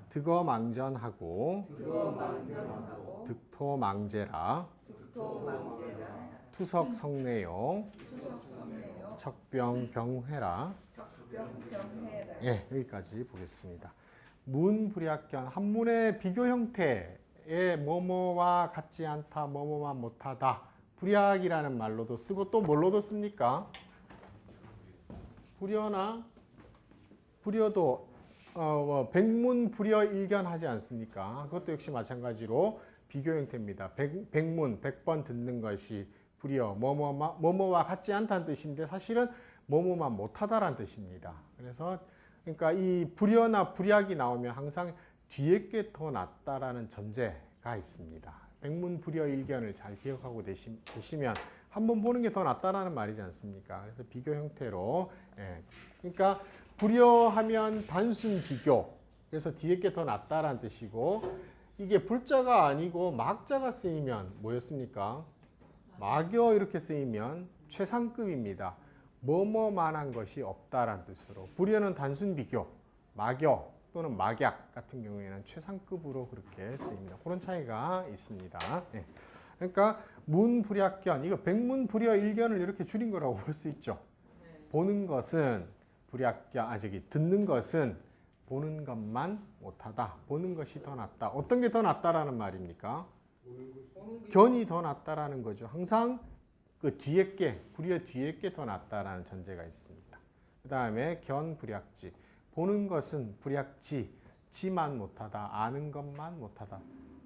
득어망전하고 득토망제라. 투석성내요 척병병회라. 예, 여기까지 보겠습니다. 문불약견, 한문의 비교 형태의 뭐뭐와 같지 않다, 뭐뭐와 못하다. 불약이라는 말로도 쓰고 또 뭘로도 씁니까? 불여나 불여도 백문불여일견 하지 않습니까? 그것도 역시 마찬가지로 비교 형태입니다. 백문, 100번 듣는 것이 불여, 뭐뭐와 같지 않다는 뜻인데 사실은 뭐뭐만 못하다라는 뜻입니다. 그래서 그러니까 이 불여나 불약이 나오면 항상 뒤에 게 더 낫다라는 전제가 있습니다. 백문불여일견을 잘 기억하고 계시면 한번 보는 게 더 낫다라는 말이지 않습니까? 그래서 비교 형태로 그러니까 불여하면 단순 비교, 그래서 뒤에 게 더 낫다라는 뜻이고 이게 불자가 아니고 막자가 쓰이면 뭐였습니까? 막여 이렇게 쓰이면 최상급입니다. 뭐뭐만한 것이 없다라는 뜻으로 불여는 단순 비교, 막여 또는 막약 같은 경우에는 최상급으로 그렇게 쓰입니다. 그런 차이가 있습니다. 네. 그러니까 문불약견, 이거 백문불여일견을 이렇게 줄인 거라고 볼 수 있죠. 보는 것은 불약견, 듣는 것은 보는 것만 못하다. 보는 것이 더 낫다. 어떤 게 더 낫다라는 말입니까? 견이 더 낫다라는 거죠. 항상 그 뒤에 게, 불여 뒤에 게 더 낫다라는 전제가 있습니다. 그 다음에 견불약지. 보는 것은 불약지, 지만 못하다. 아는 것만 못하다.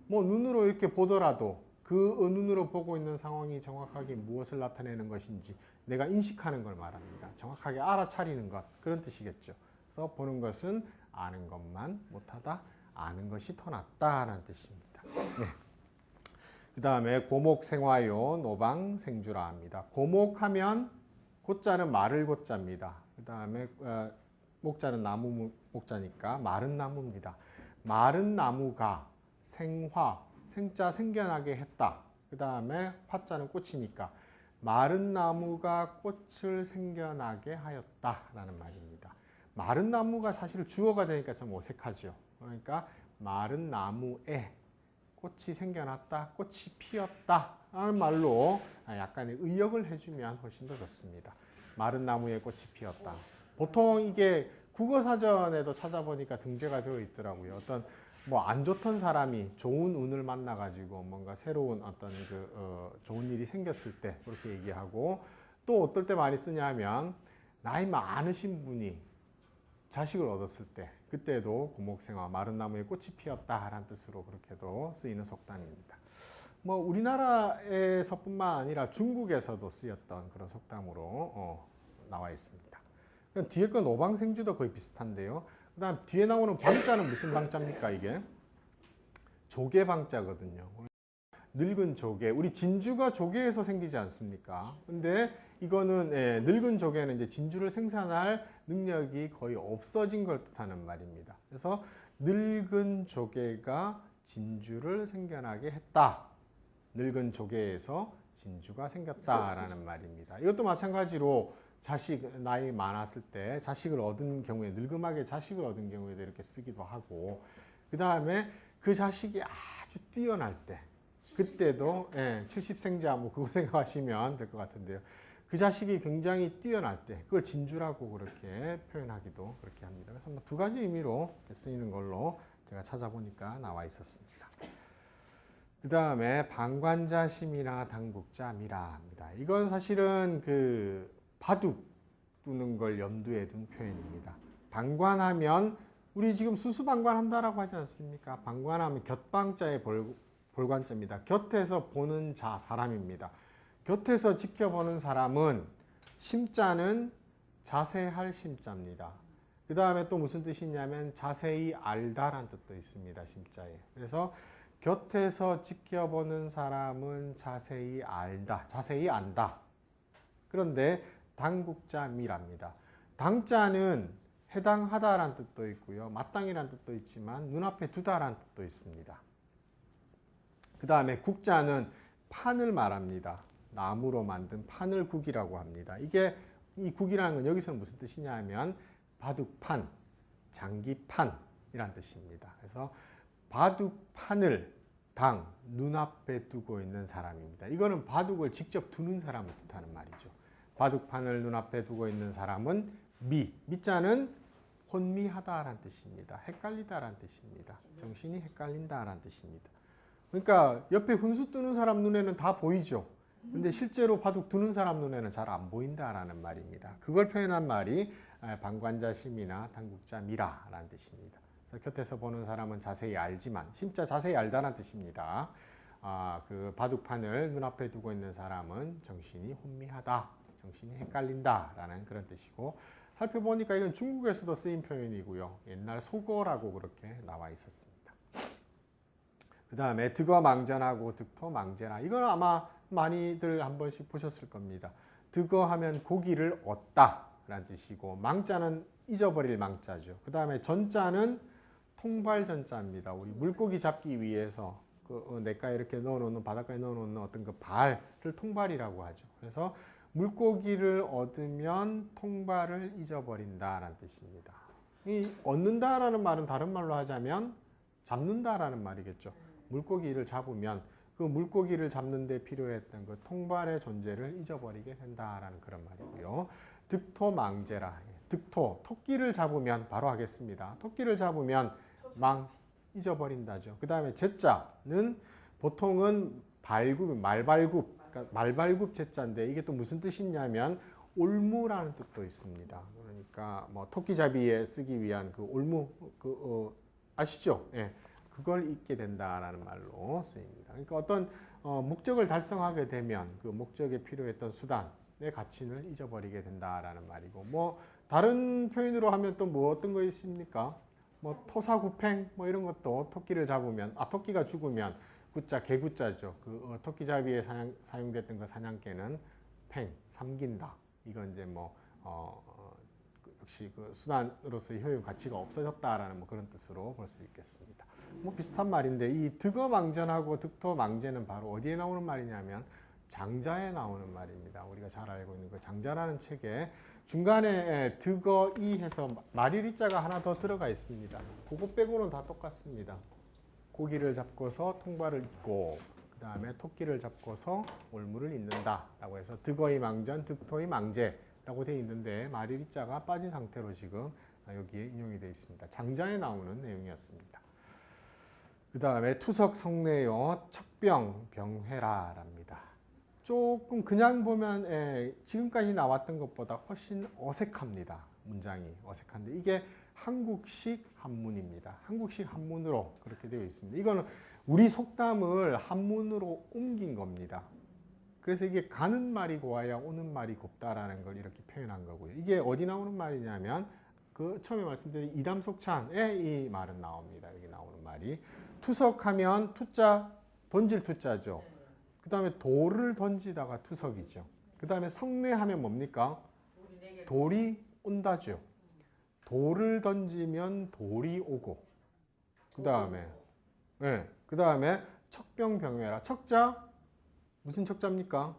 뭐 눈으로 이렇게 보더라도 그 눈으로 보고 있는 상황이 정확하게 무엇을 나타내는 것인지 내가 인식하는 걸 말합니다. 정확하게 알아차리는 것, 그런 뜻이겠죠. 그래서 보는 것은 아는 것만 못하다. 아는 것이 더 낫다라는 뜻입니다. 네. 그 다음에 고목생화요 노방생주라 합니다. 고목하면 고자는 마를 고자입니다. 그 다음에 목자는 나무 목자니까 마른 나무입니다. 마른 나무가 생화, 생자 생겨나게 했다. 그 다음에 화자는 꽃이니까 마른 나무가 꽃을 생겨나게 하였다라는 말입니다. 마른 나무가 사실 주어가 되니까 좀 어색하죠. 그러니까 마른 나무에 꽃이 생겨났다, 꽃이 피었다 라는 말로 약간의 의역을 해주면 훨씬 더 좋습니다. 마른 나무에 꽃이 피었다. 보통 이게 국어사전에도 찾아보니까 등재가 되어 있더라고요. 어떤 뭐 안 좋던 사람이 좋은 운을 만나가지고 뭔가 새로운 어떤 좋은 일이 생겼을 때 그렇게 얘기하고, 또 어떨 때 많이 쓰냐 하면 나이 많으신 분이 자식을 얻었을 때 그때도 고목생화 마른 나무에 꽃이 피었다라는 뜻으로 그렇게도 쓰이는 속담입니다. 뭐 우리나라에서뿐만 아니라 중국에서도 쓰였던 그런 속담으로 나와 있습니다. 뒤에 건 오방생주도 거의 비슷한데요. 그다음 뒤에 나오는 방자는 무슨 방자입니까 이게? 조개방자거든요. 늙은 조개, 우리 진주가 조개에서 생기지 않습니까? 근데 이거는 늙은 조개는 이제 진주를 생산할 능력이 거의 없어진 걸 뜻하는 말입니다. 그래서 늙은 조개가 진주를 생겨나게 했다. 늙은 조개에서 진주가 생겼다라는 말입니다. 이것도 마찬가지로 자식 나이 많았을 때 자식을 얻은 경우에 늙음하게 자식을 얻은 경우에도 이렇게 쓰기도 하고, 그 다음에 그 자식이 아주 뛰어날 때, 그때도 70생자 뭐 그거 생각하시면 될 것 같은데요. 그 자식이 굉장히 뛰어날 때 그걸 진주라고 그렇게 표현하기도 그렇게 합니다. 그래서 뭐 두 가지 의미로 쓰이는 걸로 제가 찾아보니까 나와 있었습니다. 그 다음에 방관자심이나 당국자미라입니다. 이건 사실은 그 바둑 두는 걸 염두에 둔 표현입니다. 방관하면 우리 지금 수수방관한다라고 하지 않습니까? 방관하면 곁방자의 볼관자입니다. 곁에서 보는 자, 사람입니다. 곁에서 지켜보는 사람은 심자는 자세할 심자입니다. 그 다음에 또 무슨 뜻이 있냐면 자세히 알다라는 뜻도 있습니다. 심자에. 그래서 곁에서 지켜보는 사람은 자세히 알다, 자세히 안다. 그런데 당국자미랍니다. 당자는 해당하다라는 뜻도 있고요. 마땅이라는 뜻도 있지만 눈앞에 두다라는 뜻도 있습니다. 그 다음에 국자는 판을 말합니다. 나무로 만든 판을 국이라고 합니다. 이게 이 국이라는 건 여기서는 무슨 뜻이냐 하면 바둑판, 장기판이란 뜻입니다. 그래서 바둑판을 당, 눈앞에 두고 있는 사람입니다. 이거는 바둑을 직접 두는 사람을 뜻하는 말이죠. 바둑판을 눈앞에 두고 있는 사람은 미자는 혼미하다라는 뜻입니다. 헷갈리다라는 뜻입니다. 정신이 헷갈린다라는 뜻입니다. 그러니까 옆에 훈수 뜨는 사람 눈에는 다 보이죠. 근데 실제로 바둑 두는 사람 눈에는 잘 안 보인다라는 말입니다. 그걸 표현한 말이 방관자심이나 당국자미라라는 뜻입니다. 그래서 곁에서 보는 사람은 자세히 알지만, 심자 자세히 알다라는 뜻입니다. 그 바둑판을 눈앞에 두고 있는 사람은 정신이 혼미하다, 정신이 헷갈린다라는 그런 뜻이고, 살펴보니까 이건 중국에서도 쓰인 표현이고요. 옛날 속어라고 그렇게 나와 있었습니다. 그 다음에 득어망전하고 득토망제라. 이건 아마 많이들 한 번씩 보셨을 겁니다. 득어하면 고기를 얻다 라는 뜻이고, 망자는 잊어버릴 망자죠. 그 다음에 전자는 통발전자입니다. 우리 물고기 잡기 위해서 그 냇가에 이렇게 넣어놓는, 바닷가에 넣어놓는 어떤 그 발을 통발이라고 하죠. 그래서 물고기를 얻으면 통발을 잊어버린다라는 뜻입니다. 이 얻는다라는 말은 다른 말로 하자면 잡는다라는 말이겠죠. 물고기를 잡으면 그 물고기를 잡는 데 필요했던 그 통발의 존재를 잊어버리게 된다라는 그런 말이고요. 득토망제라. 득토, 토끼를 잡으면 바로 하겠습니다. 토끼를 잡으면 잊어버린다죠. 그 다음에 제자는 보통은 발굽, 말발굽, 그러니까 말발굽 제자인데 이게 또 무슨 뜻이냐면 올무라는 뜻도 있습니다. 그러니까 뭐 토끼잡이에 쓰기 위한 그 올무, 아시죠? 예. 그걸 잊게 된다라는 말로 쓰입니다. 그러니까 어떤 목적을 달성하게 되면 그 목적에 필요했던 수단의 가치를 잊어버리게 된다라는 말이고, 뭐 다른 표현으로 하면 또 뭐 어떤 거 있습니까? 뭐 토사구팽 뭐 이런 것도 토끼를 잡으면, 토끼가 죽으면 구자 개구자죠. 그 토끼잡이에 사용됐던 그 사냥개는 팽 삼긴다. 이건 이제 뭐 역시 그 수단으로서의 효용 가치가 없어졌다라는 뭐 그런 뜻으로 볼 수 있겠습니다. 뭐 비슷한 말인데 이 득어망전하고 득토망제는 바로 어디에 나오는 말이냐면 장자에 나오는 말입니다. 우리가 잘 알고 있는 그 장자라는 책에 중간에 득어이 해서 말일이자가 하나 더 들어가 있습니다. 그거 빼고는 다 똑같습니다. 고기를 잡고서 통발을 잊고 그 다음에 토끼를 잡고서 올무를 잊는다라고 해서 득어이 망전, 득토이 망제라고 되어 있는데 말일이자가 빠진 상태로 지금 여기에 인용이 되어 있습니다. 장자에 나오는 내용이었습니다. 그 다음에 투석 성례요 척병 병회라랍니다. 조금 그냥 보면 지금까지 나왔던 것보다 훨씬 어색합니다. 문장이 어색한데 이게 한국식 한문입니다. 한국식 한문으로 그렇게 되어 있습니다. 이거는 우리 속담을 한문으로 옮긴 겁니다. 그래서 이게 가는 말이 고와야 오는 말이 곱다라는 걸 이렇게 표현한 거고요. 이게 어디 나오는 말이냐면 그 처음에 말씀드린 이담속찬에 이 말은 나옵니다. 여기 나오는 말이 투석하면 투자, 던질 투자죠. 그 다음에 돌을 던지다가 투석이죠. 그 다음에 성례하면 뭡니까? 우리 내게 돌이 온다죠. 돌을 던지면 돌이 오고. 그 다음에, 네, 그 다음에 척병병회라. 척자, 무슨 척자입니까?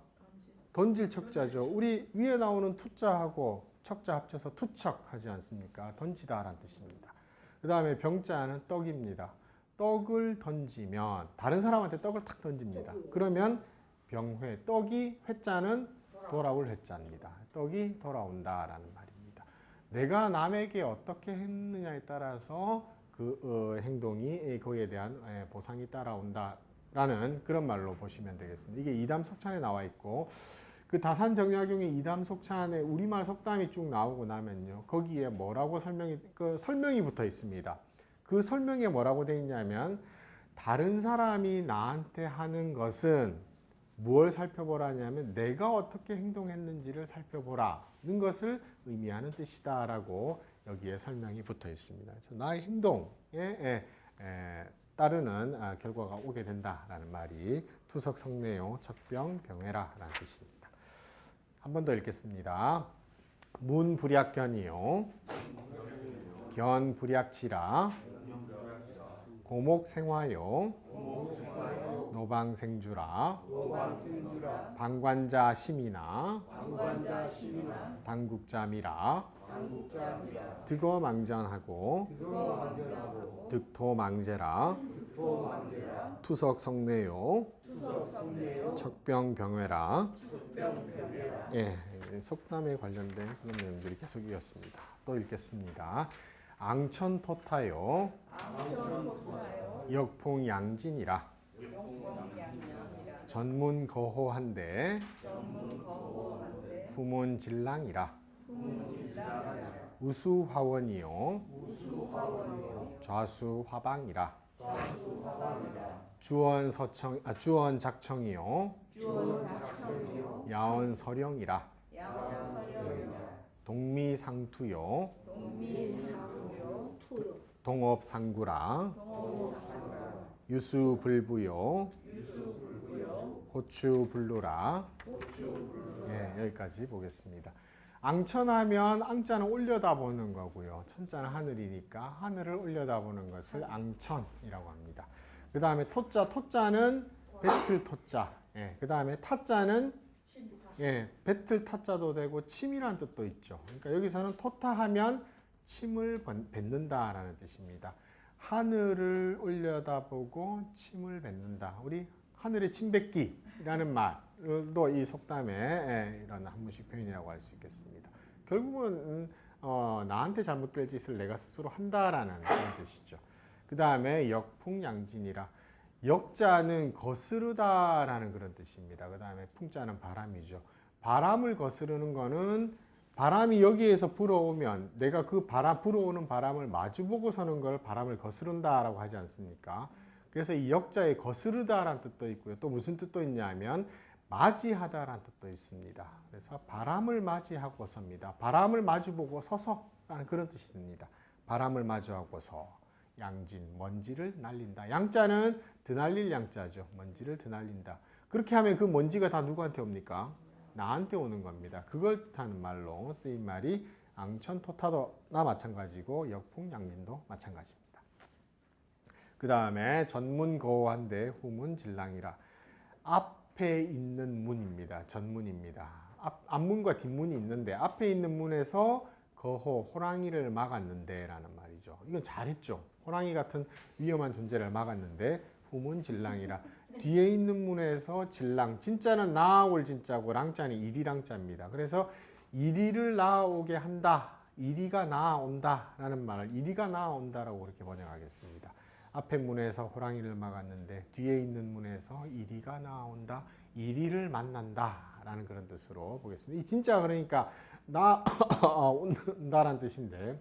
던질 척자죠. 우리 위에 나오는 투자하고 척자 합쳐서 투척하지 않습니까? 던지다라는 뜻입니다. 그 다음에 병자는 떡입니다. 떡을 던지면 다른 사람한테 떡을 탁 던집니다. 그러면 병회, 떡이 회자는 돌아올 회자입니다. 떡이 돌아온다라는 말입니다. 내가 남에게 어떻게 했느냐에 따라서 그 행동이 거기에 대한 보상이 따라온다라는 그런 말로 보시면 되겠습니다. 이게 이담속찬에 나와 있고 그 다산정약용의 이담속찬에 우리말 속담이 쭉 나오고 나면요. 거기에 뭐라고 설명이 붙어 있습니다. 그 설명에 뭐라고 되어 있냐면 다른 사람이 나한테 하는 것은 무엇을 살펴보라냐면 내가 어떻게 행동했는지를 살펴보라는 것을 의미하는 뜻이다라고 여기에 설명이 붙어 있습니다. 그래서 나의 행동에 따르는 결과가 오게 된다라는 말이 투석 성례요 척병 병회라라는 뜻입니다. 한 번 더 읽겠습니다. 문불약견이요 견불약치라 고목생화요 노방생주라 방관자 심이나 당국자미라 득어망전하고 득토망제라 투석성례요 척병병회라. 예, 속담에 관련된 그런 내용들이 계속 이었습니다. 또 읽겠습니다. 앙천토타요 역풍양진이라 전문거호한데 후문진랑이라 우수화원이요 좌수화방이라 주원작청이요 야원서령이라 동미상투요 동업상구라 유수불부요 호추불루라. 예, 여기까지 보겠습니다. 앙천하면 앙자는 올려다보는 거고요. 천자는 하늘이니까 하늘을 올려다보는 것을 앙천이라고 합니다. 그 다음에 토자는 배틀 토자. 예, 그 다음에 타자는 배틀 타자도 되고 침이라는 뜻도 있죠. 그러니까 여기서는 토타하면 침을 뱉는다라는 뜻입니다. 하늘을 올려다보고 침을 뱉는다. 우리 하늘의 침뱉기라는 말도 이 속담에 이런 한문식 표현이라고 할 수 있겠습니다. 결국은 나한테 잘못될 짓을 내가 스스로 한다라는 그런 뜻이죠. 그 다음에 역풍양진이라. 역자는 거스르다라는 그런 뜻입니다. 그 다음에 풍자는 바람이죠. 바람을 거스르는 거는 바람이 여기에서 불어오면 내가 그 불어오는 바람을 마주보고 서는 걸 바람을 거스른다라고 하지 않습니까? 그래서 이 역자에 거스르다라는 뜻도 있고요. 또 무슨 뜻도 있냐면 맞이하다라는 뜻도 있습니다. 그래서 바람을 맞이하고 섭니다. 바람을 마주보고 서서라는 그런 뜻이 듭니다. 바람을 마주하고서 양진, 먼지를 날린다. 양자는 드날릴 양자죠. 먼지를 드날린다. 그렇게 하면 그 먼지가 다 누구한테 옵니까? 나한테 오는 겁니다. 그걸 뜻하는 말로 쓰인 말이 앙천토타도나 마찬가지고 역풍양진도 마찬가지입니다. 그 다음에 전문거호한데 후문진랑이라. 앞에 있는 문입니다. 전문입니다. 앞문과 뒷문이 있는데 앞에 있는 문에서 거호, 호랑이를 막았는데 라는 말이죠. 이건 잘했죠. 호랑이 같은 위험한 존재를 막았는데 후문진랑이라. 뒤에 있는 문에서 진랑, 진짜는 나아올 진짜고 랑자는 이리랑자입니다. 그래서 이리를 나아오게 한다. 이리가 나아온다 라는 말을 이리가 나아온다라고 그렇게 번역하겠습니다. 앞에 문에서 호랑이를 막았는데 뒤에 있는 문에서 이리가 나아온다. 이리를 만난다 라는 그런 뜻으로 보겠습니다. 이 진짜 그러니까 나온다라는 뜻인데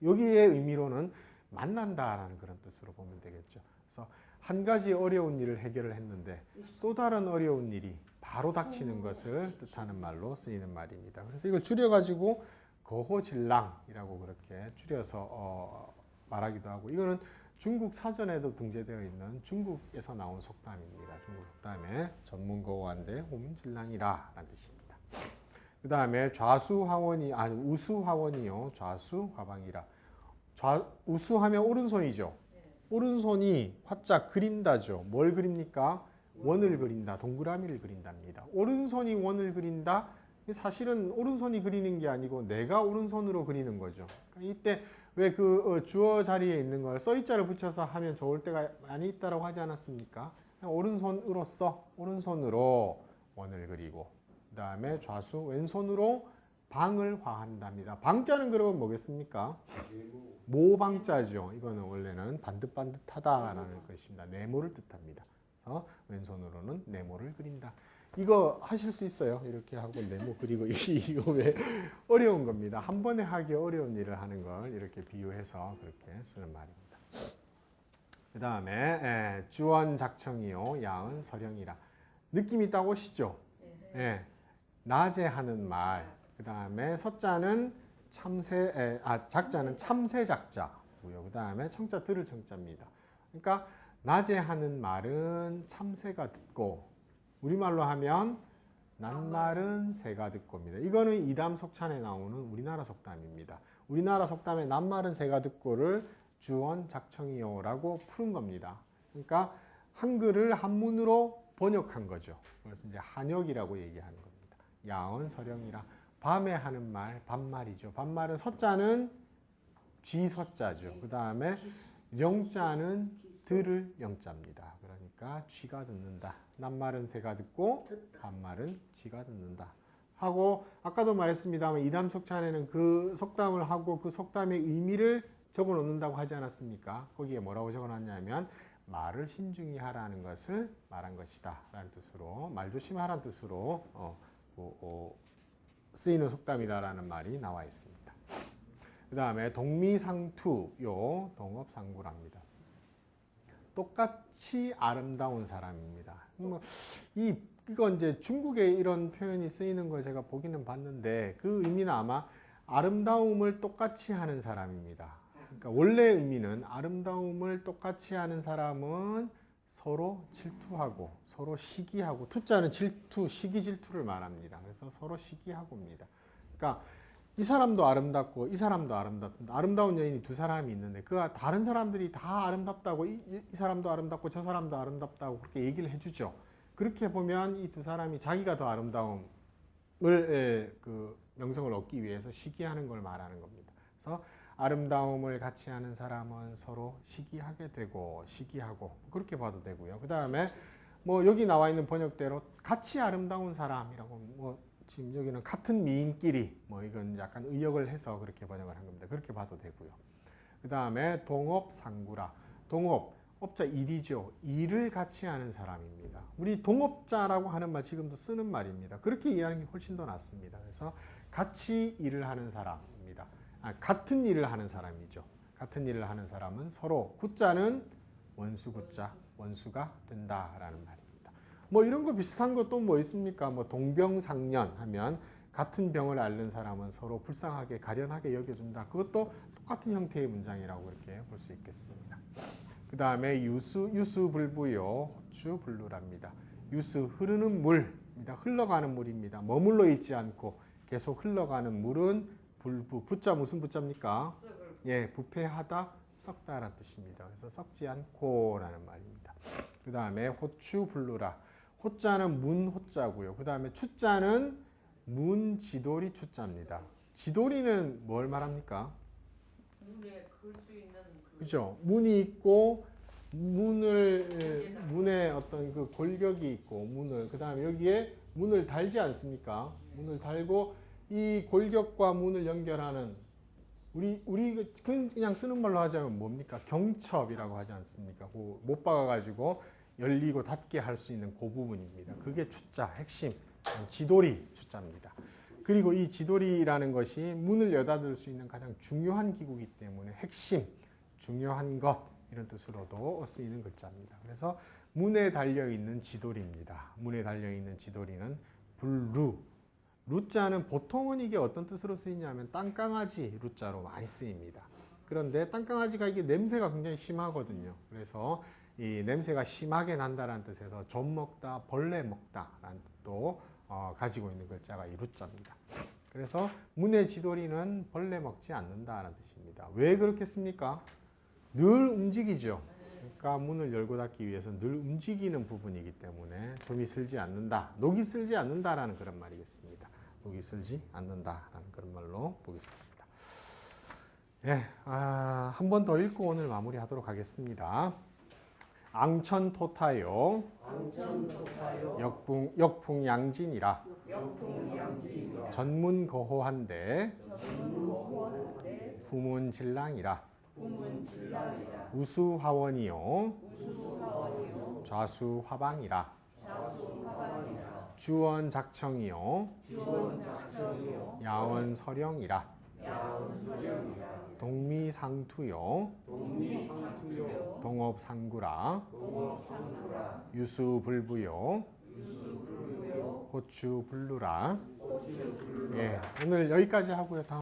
여기의 의미로는 만난다라는 그런 뜻으로 보면 되겠죠. 그래서 한 가지 어려운 일을 해결을 했는데 또 다른 어려운 일이 바로 닥치는 것을 뜻하는 말로 쓰이는 말입니다. 그래서 이걸 줄여가지고 거호진랑이라고 그렇게 줄여서 말하기도 하고 이거는 중국 사전에도 등재되어 있는 중국에서 나온 속담입니다. 중국 속담에 전문거호한데 호문질랑이라라는 뜻입니다. 그 다음에 좌수화원이 아니 우수화원이요 좌수화방이라. 우수하면 오른손이죠. 오른손이 화자 그린다죠. 뭘 그립니까? 원을 그린다. 동그라미를 그린답니다. 오른손이 원을 그린다. 사실은 오른손이 그리는 게 아니고 내가 오른손으로 그리는 거죠. 그러니까 이때 왜 그 주어 자리에 있는 걸 써있자를 붙여서 하면 좋을 때가 많이 있다라고 하지 않았습니까? 오른손으로써 오른손으로 원을 그리고 그 다음에 좌수 왼손으로 방을 화한답니다. 방자는 그러면 뭐겠습니까? 모방자죠. 이거는 원래는 반듯반듯하다라는 것입니다. 네모를 뜻합니다. 그래서 왼손으로는 네모를 그린다. 이거 하실 수 있어요. 이렇게 하고 네모 그리고 이거 왜 어려운 겁니다. 한 번에 하기 어려운 일을 하는 걸 이렇게 비유해서 그렇게 쓰는 말입니다. 그 다음에 주원 작청이요 야은 서령이라. 느낌 있다고 오시죠? 예, 낮에 하는 말. 그 다음에 서자는 작자는 참새 작자고요. 그 다음에 청자 들을 청자입니다. 그러니까 낮에 하는 말은 참새가 듣고 우리말로 하면 낱말은 새가 듣고입니다. 이거는 이담 속찬에 나오는 우리나라 속담입니다. 우리나라 속담에 낱말은 새가 듣고를 주원 작청이요라고 푸는 겁니다. 그러니까 한글을 한문으로 번역한 거죠. 그래서 이제 한역이라고 얘기하는 겁니다. 야언 서령이라. 밤에 하는 말, 반말이죠. 반말은 서자는 쥐서자죠. 그 다음에 영자는 들을 영자입니다. 그러니까 쥐가 듣는다. 낱말은 새가 듣고 반말은 쥐가 듣는다. 하고 아까도 말했습니다만 이담 속찬에는 그 속담을 하고 그 속담의 의미를 적어 놓는다고 하지 않았습니까? 거기에 뭐라고 적어 놨냐면 말을 신중히 하라는 것을 말한 것이다 라는 뜻으로 말 조심하라는 뜻으로 쓰이는 속담이다라는 말이 나와 있습니다. 그 다음에 동미상투요 동업상구랍니다. 똑같이 아름다운 사람입니다. 이거 이제 중국에 이런 표현이 쓰이는 걸 제가 보기는 봤는데 그 의미는 아마 아름다움을 똑같이 하는 사람입니다. 그러니까 원래 의미는 아름다움을 똑같이 하는 사람은 서로 질투하고 서로 시기하고 투자는 질투, 시기 질투를 말합니다. 그래서 서로 시기하고입니다. 그러니까 이 사람도 아름답고 이 사람도 아름답다. 아름다운 여인이 두 사람이 있는데 그 다른 사람들이 다 아름답다고 이 사람도 아름답고 저 사람도 아름답다고 그렇게 얘기를 해주죠. 그렇게 보면 이 두 사람이 자기가 더 아름다움을 그 명성을 얻기 위해서 시기하는 걸 말하는 겁니다. 그래서 아름다움을 같이 하는 사람은 서로 시기하게 되고 시기하고 그렇게 봐도 되고요. 그 다음에 뭐 여기 나와 있는 번역대로 같이 아름다운 사람이라고 뭐 지금 여기는 같은 미인끼리 뭐 이건 약간 의역을 해서 그렇게 번역을 한 겁니다. 그렇게 봐도 되고요. 그 다음에 동업상구라. 동업, 업자 일이죠. 일을 같이 하는 사람입니다. 우리 동업자라고 하는 말 지금도 쓰는 말입니다. 그렇게 이해하는 게 훨씬 더 낫습니다. 그래서 같이 일을 하는 사람입니다. 같은 일을 하는 사람이죠. 같은 일을 하는 사람은 서로 구자는 원수 구자, 원수가 된다라는 말입니다. 뭐 이런 거 비슷한 것도 뭐 있습니까? 뭐 동병상련 하면 같은 병을 앓는 사람은 서로 불쌍하게 가련하게 여겨준다. 그것도 똑같은 형태의 문장이라고 이렇게 볼 수 있겠습니다. 그 다음에 유수불부요 호추불루랍니다. 유수 흐르는 물입니다. 흘러가는 물입니다. 머물러 있지 않고 계속 흘러가는 물은 불부. 부자 무슨 부자입니까? 예, 부패하다, 썩다라는 뜻입니다. 그래서 썩지 않고라는 말입니다. 그 다음에 호추불루라. 호자는 문호자고요. 그 다음에 추자는 문지돌이 추자입니다. 지돌이는 뭘 말합니까? 문에 걸 수 있는 그죠? 문이 있고 문에 어떤 그 골격이 있고 문을 그 다음에 여기에 문을 달지 않습니까? 문을 달고 이 골격과 문을 연결하는 우리 그냥 쓰는 말로 하자면 뭡니까? 경첩이라고 하지 않습니까? 못 박아가지고 열리고 닫게 할 수 있는 그 부분입니다. 그게 추자, 핵심, 지돌이 추자입니다. 그리고 이 지돌이라는 것이 문을 여닫을 수 있는 가장 중요한 기구이기 때문에 핵심, 중요한 것 이런 뜻으로도 쓰이는 글자입니다. 그래서 문에 달려있는 지돌입니다. 문에 달려있는 지돌이는 불루. 루자는 보통은 이게 어떤 뜻으로 쓰이냐면 땅강아지 루자로 많이 쓰입니다. 그런데 땅강아지가 이게 냄새가 굉장히 심하거든요. 그래서 이 냄새가 심하게 난다라는 뜻에서 좀 먹다, 벌레 먹다라는 뜻도 가지고 있는 글자가 이 루자입니다. 그래서 문의 지돌이는 벌레 먹지 않는다라는 뜻입니다. 왜 그렇겠습니까? 늘 움직이죠. 그러니까 문을 열고 닫기 위해서 늘 움직이는 부분이기 때문에 좀이 슬지 않는다, 녹이 슬지 않는다라는 그런 말이겠습니다. 녹이 슬지 않는다라는 그런 말로 보겠습니다. 예, 한 번 더 읽고 오늘 마무리하도록 하겠습니다. 앙천토타요, 역풍양진이라, 전문거호한데, 후문질랑이라, 우수화원이요, 좌수화방이라, 주원작청이요, 야원서령이라, 동미상투요, 동업상구라, 유수불부요, 호추불루라. 예, 오늘 여기까지 하고요. 다음